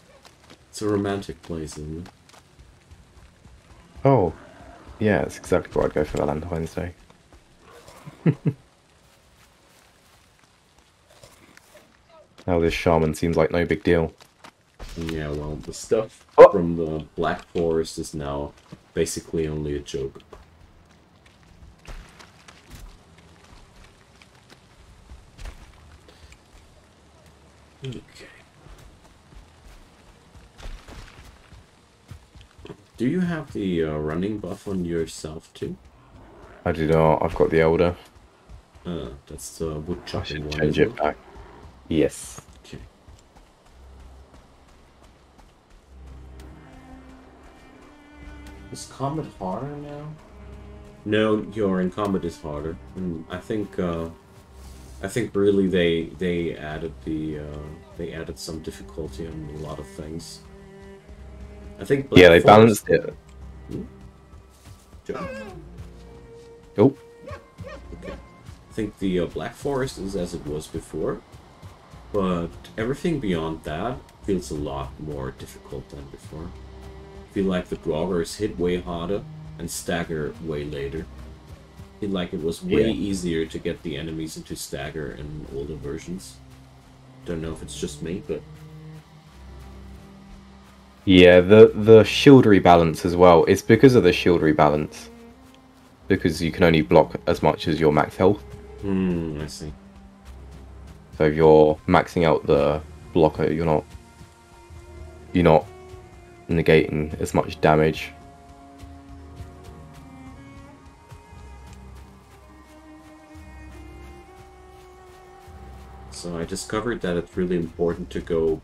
It's a romantic place, isn't it? Oh, yeah, that's exactly where I'd go for Valentine's Day. Now this shaman seems like no big deal. Yeah, well, the stuff Oh! from the Black Forest is now basically only a joke. Okay. Do you have the running buff on yourself too? I do not. I've got the elder. That's the wood I chopping should one, change isn't it back. Yes. Okay. Is combat harder now? No, your in combat is harder. And I think really they added they added some difficulty on a lot of things. I think Yeah, they Forest... balanced it. John? Oh. Okay. I think the Black Forest is as it was before, but everything beyond that feels a lot more difficult than before. I feel like the drawers hit way harder and stagger way later. I feel like it was way easier to get the enemies into stagger in older versions. Don't know if it's just me, but... Yeah, the shield rebalance as well. It's because of the shield rebalance. Because you can only block as much as your max health. I see. So if you're maxing out the blocker, you're not negating as much damage. So I discovered that it's really important to go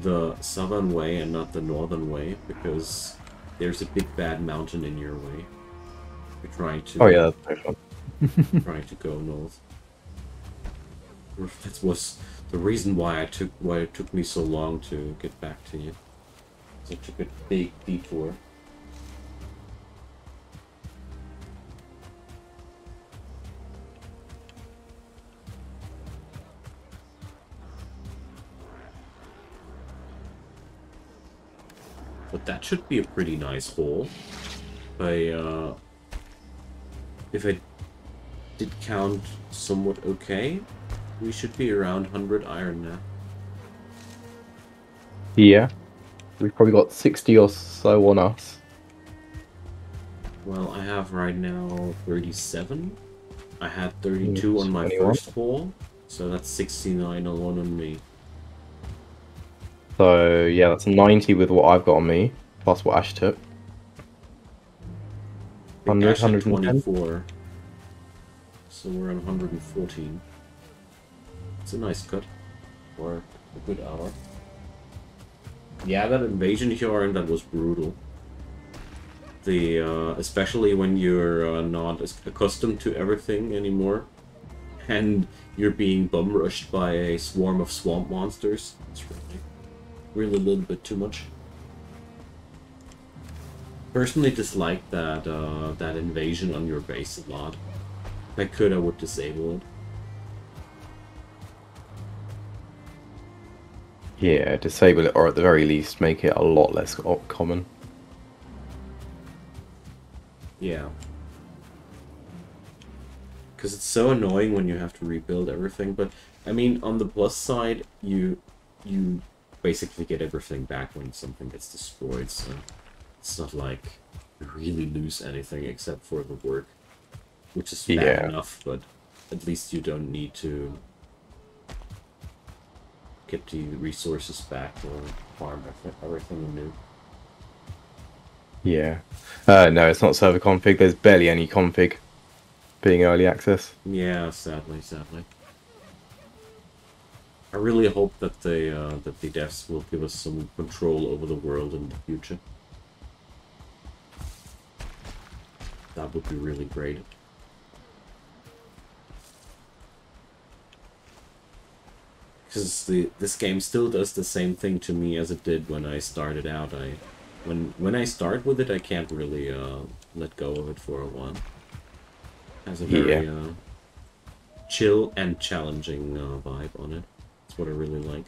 the southern way and not the northern way, because there's a big bad mountain in your way. You're trying to... Oh yeah, that's no fun. trying to go north. That was the reason why it took me so long to get back to you. Such a big detour. But that should be a pretty nice hole. If I did count somewhat okay, we should be around 100 iron now. Yeah. We've probably got 60 or so on us. Well, I have right now 37. I had 32 on my 21. first hole, so that's 69 alone on me. So yeah, that's 90 with what I've got on me, plus what Ash took. 100, Ash had 110. 24, so we're on 114. It's a nice cut for a good hour. Yeah, that invasion here, that was brutal. The especially when you're not accustomed to everything anymore, and you're being bum rushed by a swarm of swamp monsters. It's really a little bit too much. Personally, dislike that that invasion on your base a lot. If I could, I would disable it. Yeah, disable it, or at the very least make it a lot less common. Yeah. Because it's so annoying when you have to rebuild everything, but I mean, on the plus side, you basically get everything back when something gets destroyed, so it's not like you really lose anything except for the work, which is bad enough, but at least you don't need to get the resources back or farm everything new. Yeah. No, it's not server config. There's barely any config being early access. Yeah, sadly. I really hope that the devs will give us some control over the world in the future. That would be really great. Because this game still does the same thing to me as it did when I started out. When I start with it, I can't really let go of it for a while. It has a very chill and challenging vibe on it. That's what I really like.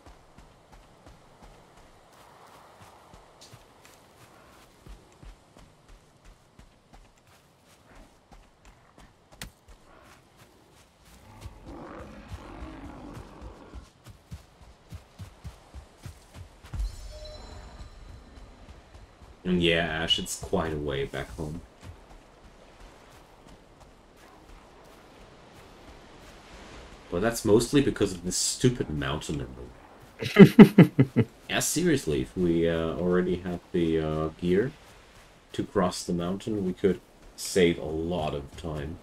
And yeah, Ash, it's quite a way back home. But that's mostly because of this stupid mountain number. Yeah, seriously, if we already had the gear to cross the mountain, we could save a lot of time.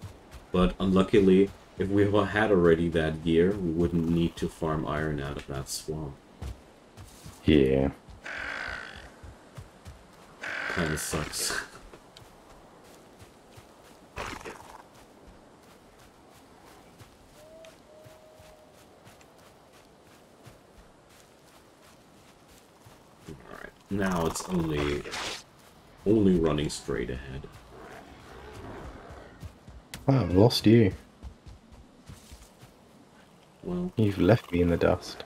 But unluckily, if we had already that gear, we wouldn't need to farm iron out of that swamp. Yeah. Kinda sucks. Alright, now it's only running straight ahead. Oh, I've lost you. Well, You've left me in the dust.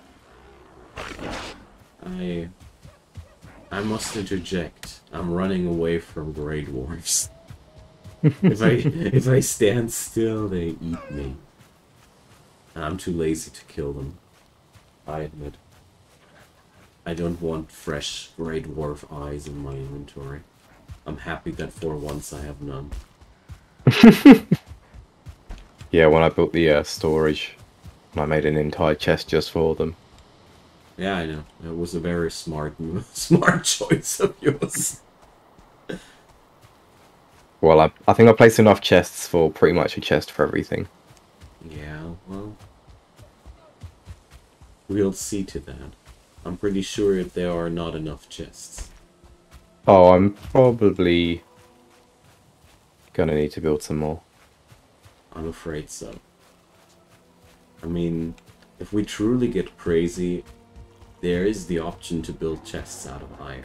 I must interject. I'm running away from Grey Dwarfs. If I stand still, they eat me. And I'm too lazy to kill them. I admit. I don't want fresh Grey Dwarf eyes in my inventory. I'm happy that for once I have none. Yeah, when I built the storage, I made an entire chest just for them. Yeah, I know. It was a very smart choice of yours. Well, I think I placed enough chests for pretty much a chest for everything. Yeah, well, we'll see to that. I'm pretty sure that there are not enough chests. Oh, I'm probably gonna need to build some more. I'm afraid so. I mean, if we truly get crazy, there is the option to build chests out of iron.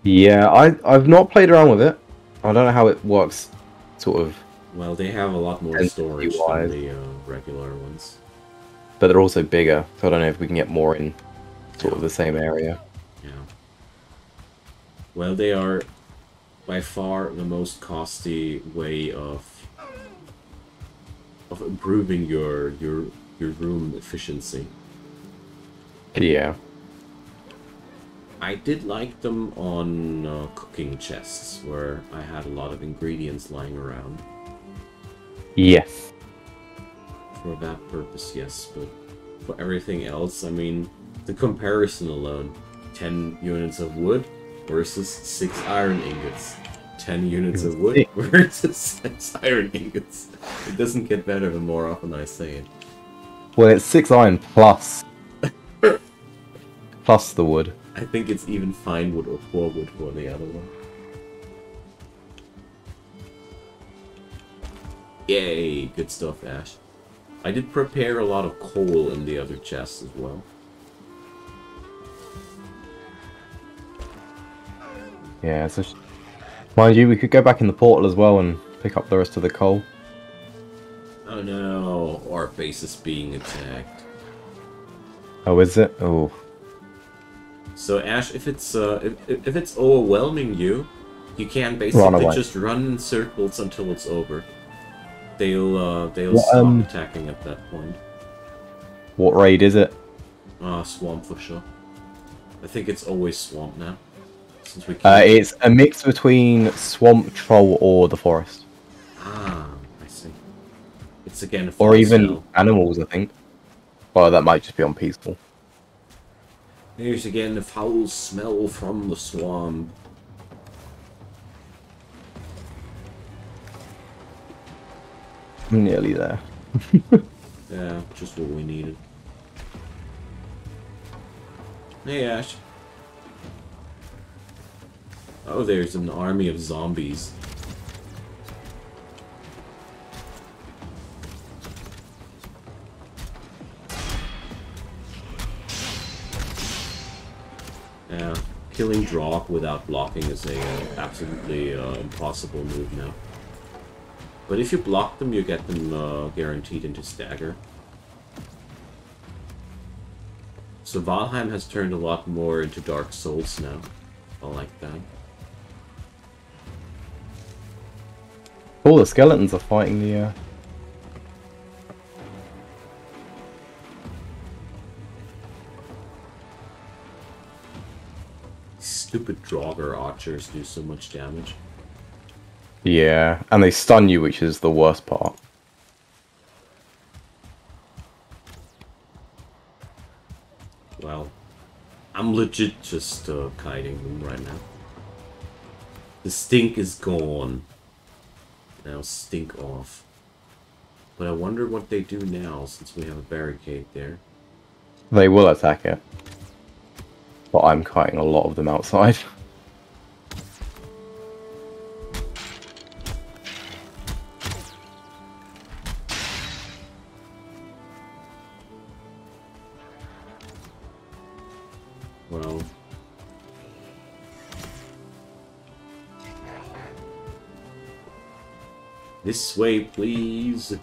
Yeah, I've not played around with it. I don't know how it works, sort of. Well, they have a lot more storage than the regular ones. But they're also bigger, so I don't know if we can get more in sort of the same area. Yeah. Well, they are by far the most costly way of improving your room efficiency. Yeah. I did like them on cooking chests, where I had a lot of ingredients lying around. Yes. For that purpose, yes, but for everything else, I mean, the comparison alone, 10 units of wood versus 6 iron ingots. 10 units of wood versus 6 iron ingots. It doesn't get better the more often I say it. Well, it's 6 iron plus the wood. I think it's even fine wood or poor wood for the other one. Yay, good stuff, Ash. I did prepare a lot of coal in the other chests as well. Yeah, so mind you, we could go back in the portal as well and pick up the rest of the coal. Oh no, our base is being attacked. Oh, is it? Oh. So Ash, if it's overwhelming you, you can basically just run in circles until it's over. They'll stop attacking at that point. What raid is it? Swamp for sure. I think it's always swamp now. Since we it's a mix between swamp, troll, or the forest. Ah, I see. It's again a or even cell. Animals, I think. Well, that might just be on peaceful. Here's again the foul smell from the swamp. I'm nearly there. Yeah, just what we needed. Hey, Ash. Oh, there's an army of zombies. Yeah, killing Drawk without blocking is a absolutely impossible move now. But if you block them, you get them guaranteed into stagger. So Valheim has turned a lot more into Dark Souls now. I like that. All the skeletons are fighting the... Stupid Draugr archers do so much damage. Yeah, and they stun you, which is the worst part. Well, I'm legit just kiting them right now. The stink is gone. Now stink off. But I wonder what they do now, since we have a barricade there. They will attack it. But I'm kiting a lot of them outside. Well... This way, please!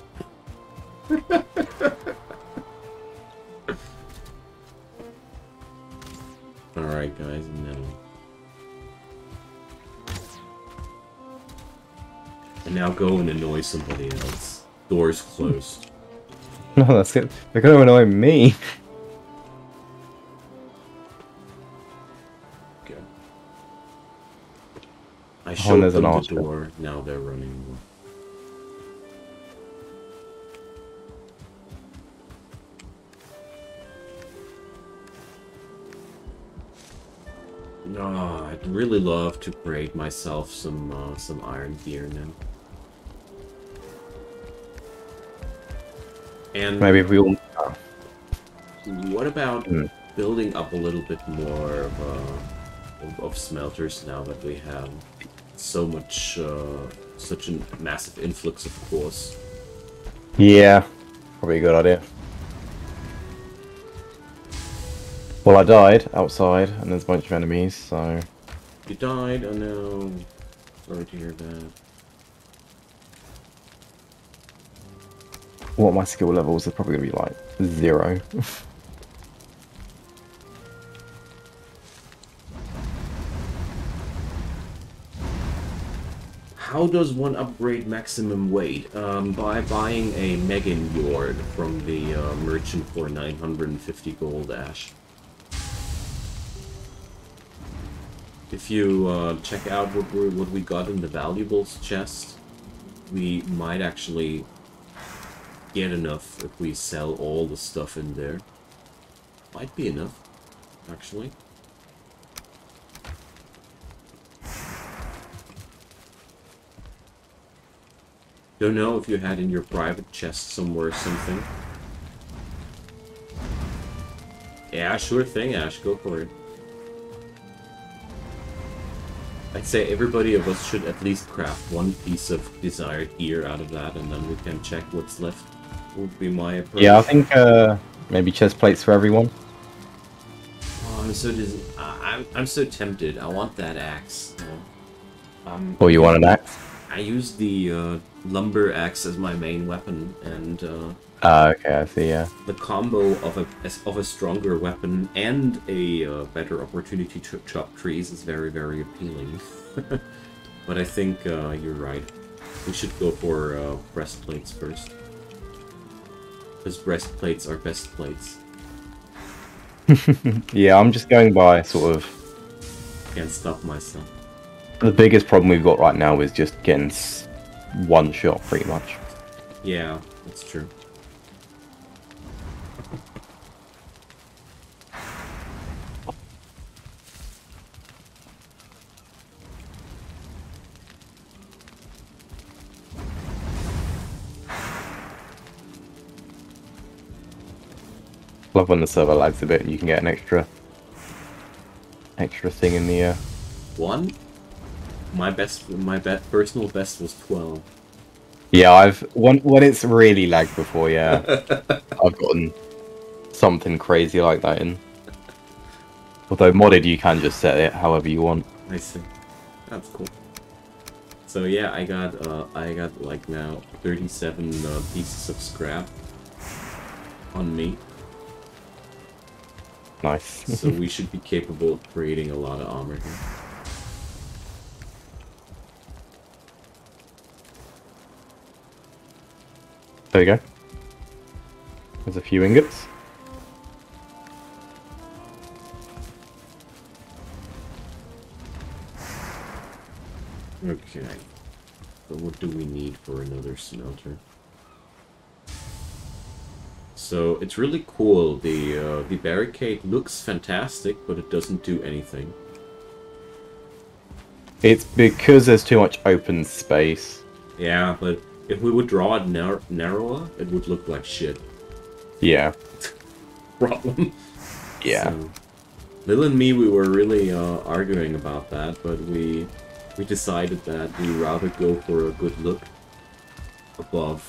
Alright, guys, no. And now go and annoy somebody else. Doors closed. No, that's it. They're gonna annoy me. Okay. I showed there's them an the archer. door, now they're running. No, I'd really love to create myself some iron gear now. And Maybe if we all... what about building up a little bit more of smelters now that we have so much, such a massive influx of cores? Yeah, probably a good idea. Well, I died outside, and there's a bunch of enemies, so... You died? Oh no. Sorry to hear that. What my skill levels are probably going to be like 0. How does one upgrade maximum weight? By buying a Megan Yord from the merchant for 950 gold ash. If you check out what we got in the valuables chest, we might actually get enough if we sell all the stuff in there. Might be enough, actually. Don't know if you had in your private chest somewhere something. Yeah, sure thing, Ash. Go for it. I'd say everybody of us should at least craft one piece of desired gear out of that, and then we can check what's left. Would be my approach. Yeah, I think maybe chest plates for everyone. Oh, I'm so tempted. I want that axe. Or you want an axe? I use the lumber axe as my main weapon, and okay, I see. Yeah. the combo of a stronger weapon and a better opportunity to chop trees is very, very appealing. But I think you're right. We should go for breastplates first, because breastplates are best plates. Yeah, I'm just going by sort of... Can't stop myself. The biggest problem we've got right now is just getting one shot, pretty much. Yeah, that's true. Love when the server lags a bit and you can get an extra thing in the One? My personal best was 12. Yeah, when it's really lagged before, yeah. I've gotten something crazy like that in. Although modded you can just set it however you want. I see. That's cool. So yeah, I got like now 37 pieces of scrap on me. Nice. So we should be capable of creating a lot of armor here. There you go. There's a few ingots. Okay. So what do we need for another smelter? So it's really cool. The barricade looks fantastic, but it doesn't do anything. It's because there's too much open space. Yeah, but if we would draw it narrower, it would look like shit. Yeah. Problem. Yeah. So, Lil and me, we were really arguing about that, but we decided that we'd rather go for a good look above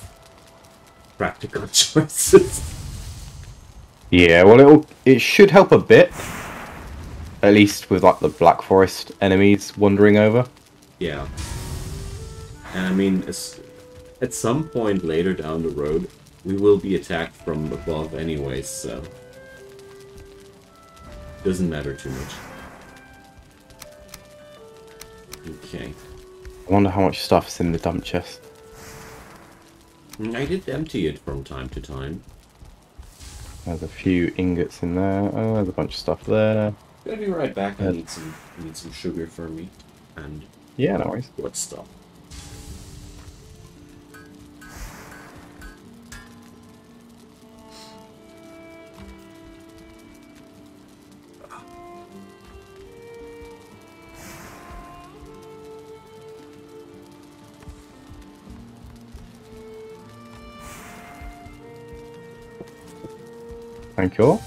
practical choices. Yeah, well it should help a bit. At least with like the Black Forest enemies wandering over. Yeah. And I mean, at some point later down the road, we will be attacked from above anyways, so doesn't matter too much. Okay. I wonder how much stuff's in the dump chest. I did empty it from time to time. There's a few ingots in there. Oh, there's a bunch of stuff there. Gonna be right back. I need some sugar for me, and yeah, no worries. what stuff. Thank you all.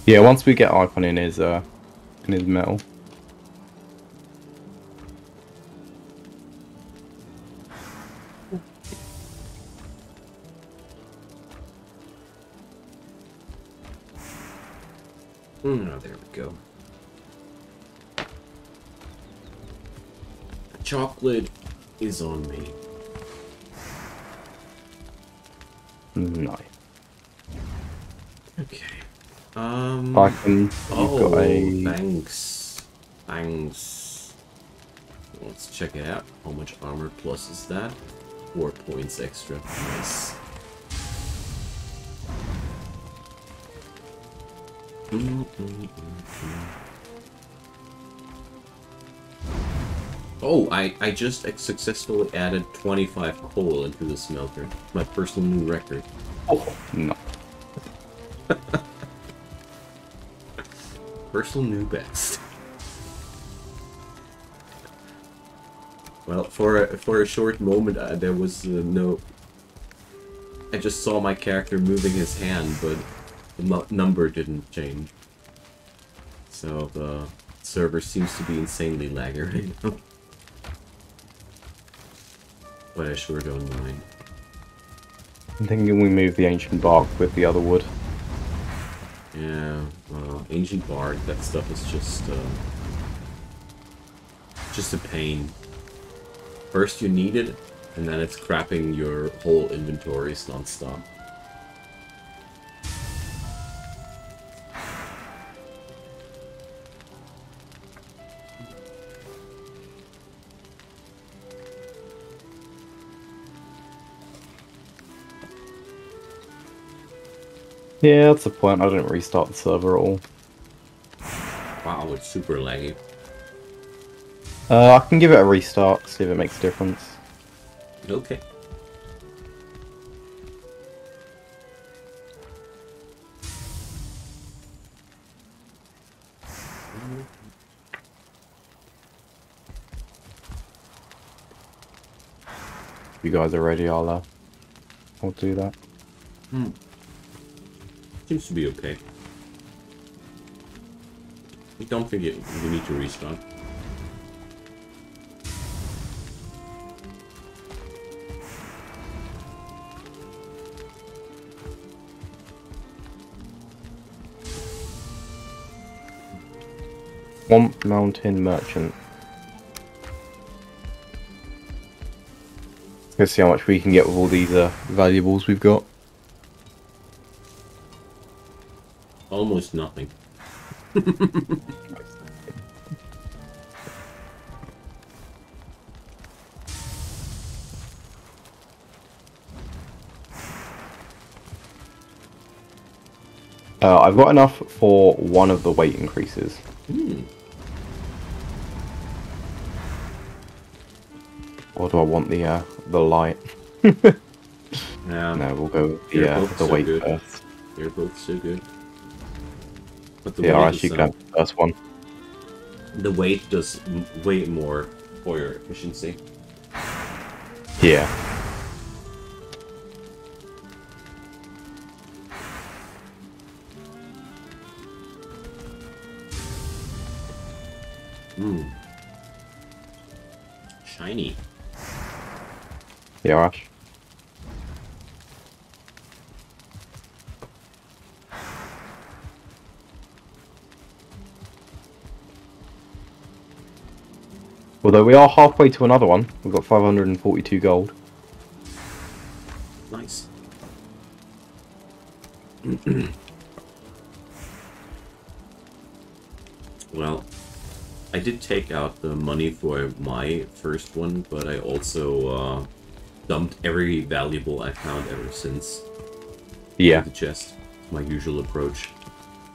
Yeah, once we get Icon in his metal. Oh, there we go. Chocolate is on me. Nice. Okay. Icon, you've got a... thanks. Thanks. Let's check it out. How much armor plus is that? 4 points extra. Nice. Oh, I just successfully added 25 coal into the smelter. My personal new record. Oh, no. Personal new best. Well, for a short moment, there was no... I just saw my character moving his hand, but the number didn't change. So the server seems to be insanely laggy right now. But I sure don't mind. I'm thinking we move the ancient bark with the other wood. Yeah, well, ancient bark, that stuff is just a pain. First you need it, and then it's crapping your whole inventories non-stop. Yeah, that's the point. I didn't restart the server at all. Wow, it's super laggy. I can give it a restart, see if it makes a difference. Okay. If you guys are ready, I'll do that. Seems to be okay. I don't think we need to restart. Swamp Mountain Merchant. Let's see how much we can get with all these valuables we've got. Almost nothing. I've got enough for one of the weight increases. Or do I want the light? No, we'll go with the weight first. They're both so good. But the Yeah, weight actually, can have the first one. The weight does way more for your efficiency. Yeah. Shiny. Yeah, Ash. Although we are halfway to another one. We've got 542 gold. Nice. Well, I did take out the money for my first one, but I also dumped every valuable I found ever since. Yeah. The chest. It's my usual approach.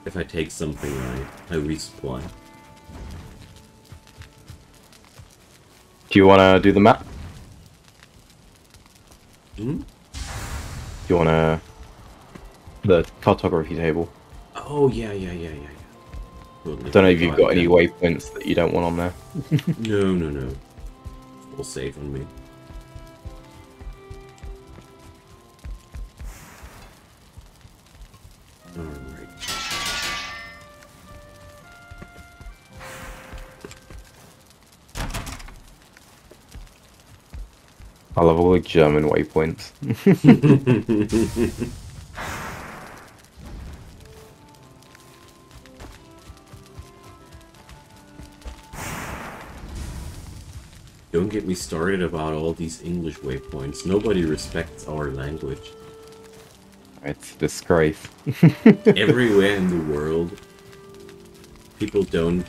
If I take something, I resupply. Do you want to do the map? Hmm? Do you want to... the cartography table? Oh, yeah. Totally Don't know if you've got any that. waypoints that you don't want on there. No. Full save on me. Alright. I love all the German waypoints. Don't get me started about all these English waypoints. Nobody respects our language. It's a disgrace. Everywhere in the world, people don't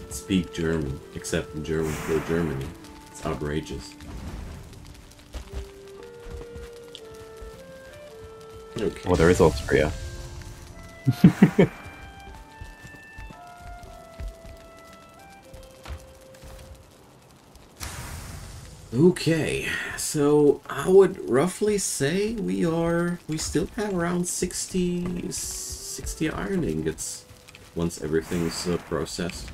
speak German, except in German for Germany. It's outrageous. Okay. Well, there is Austria. Okay, so I would roughly say we still have around 60 iron ingots once everything's processed.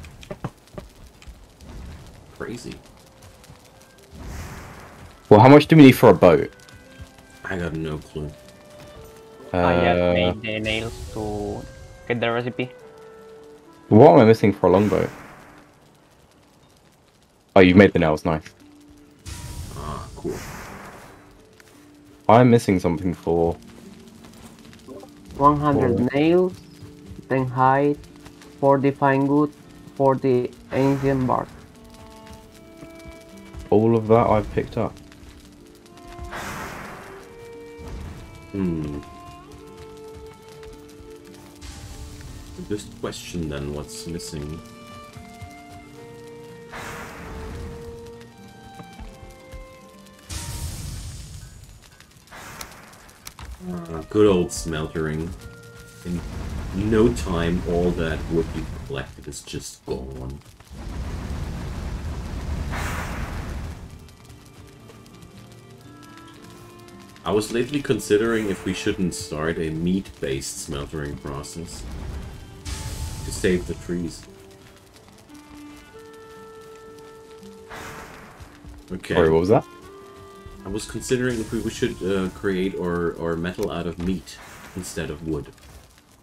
Crazy. Well, how much do we need for a boat? I got no clue. I just made the nails to get the recipe. What am I missing for a longboat? Oh, you made the nails, nice. Ah, cool. I'm missing something for... 100 nails, 10 hide, 40 fine wood, 40 ancient bark. all of that I've picked up. Just question then, what's missing? Good old smeltering. In no time, all that wood you collected is just gone. I was lately considering if we shouldn't start a meat-based smeltering process to save the trees. Okay. Sorry, what was that? I was considering if we should create our metal out of meat instead of wood.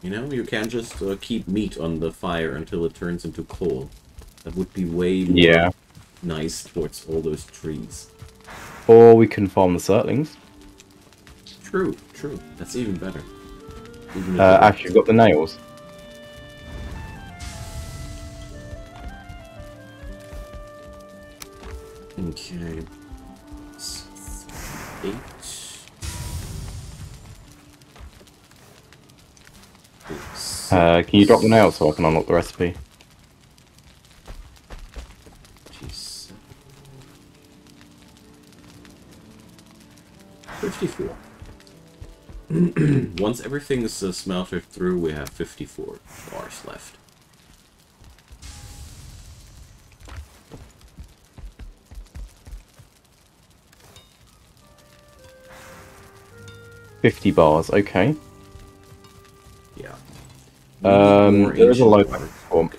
You know, you can't just keep meat on the fire until it turns into coal. That would be way more nice towards all those trees. Or we can farm the Surtlings. True, true. That's even better. Even actually, you've got the nails. Okay. 8. Can you drop the nails so I can unlock the recipe? 54. Once everything is smelted through, we have 54 bars left. $50, okay. Yeah. There is a low swamp.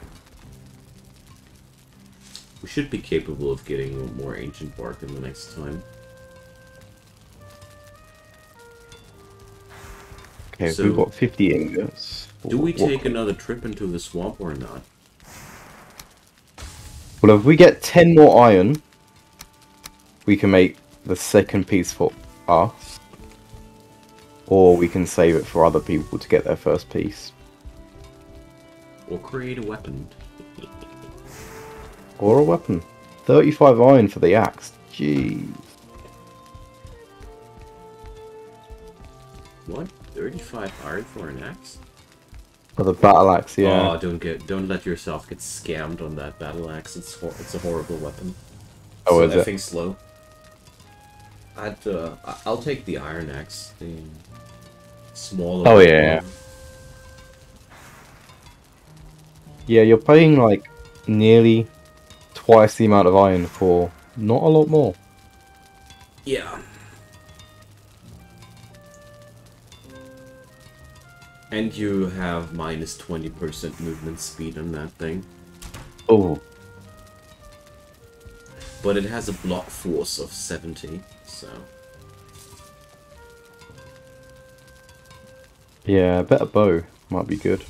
We should be capable of getting more ancient bark in the next time. Okay, so we've got 50 ingots. Do we take another trip into the swamp or not? Well, if we get 10 more iron, we can make the second piece for us. Or we can save it for other people to get their first piece. Or create a weapon. Or a weapon. 35 iron for the axe. Jeez. What? 35 iron for an axe? For the battle axe, yeah. Oh, don't let yourself get scammed on that battle axe. It's a horrible weapon. Oh, so is it? I think slow. I'll take the iron axe, the smaller. Oh yeah. Yeah, you're paying like nearly twice the amount of iron for not a lot more. Yeah. And you have minus 20% movement speed on that thing. Oh. But it has a block force of 70, so... Yeah, a better bow might be good.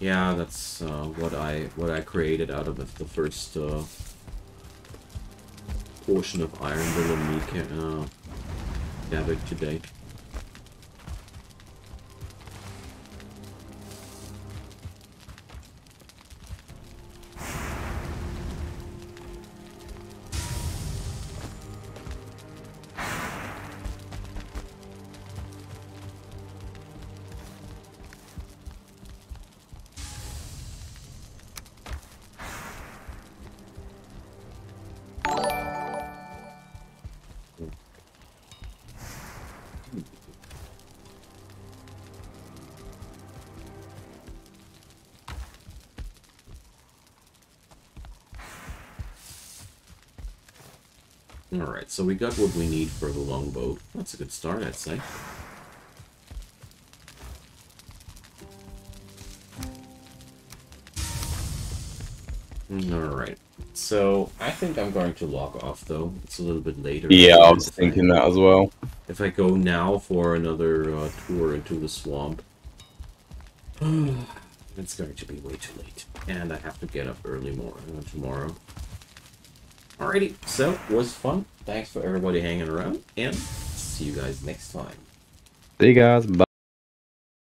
Yeah, that's what I created out of the first portion of Iron Villain we gathered today. Alright, so we got what we need for the longbow. That's a good start, I'd say. Alright, so I think I'm going to log off though. It's a little bit later. Yeah, I was thinking that as well. If I go now for another tour into the swamp, it's going to be way too late. And I have to get up early tomorrow. Alrighty, so it was fun. Thanks for everybody hanging around, and see you guys next time. See you guys. Bye.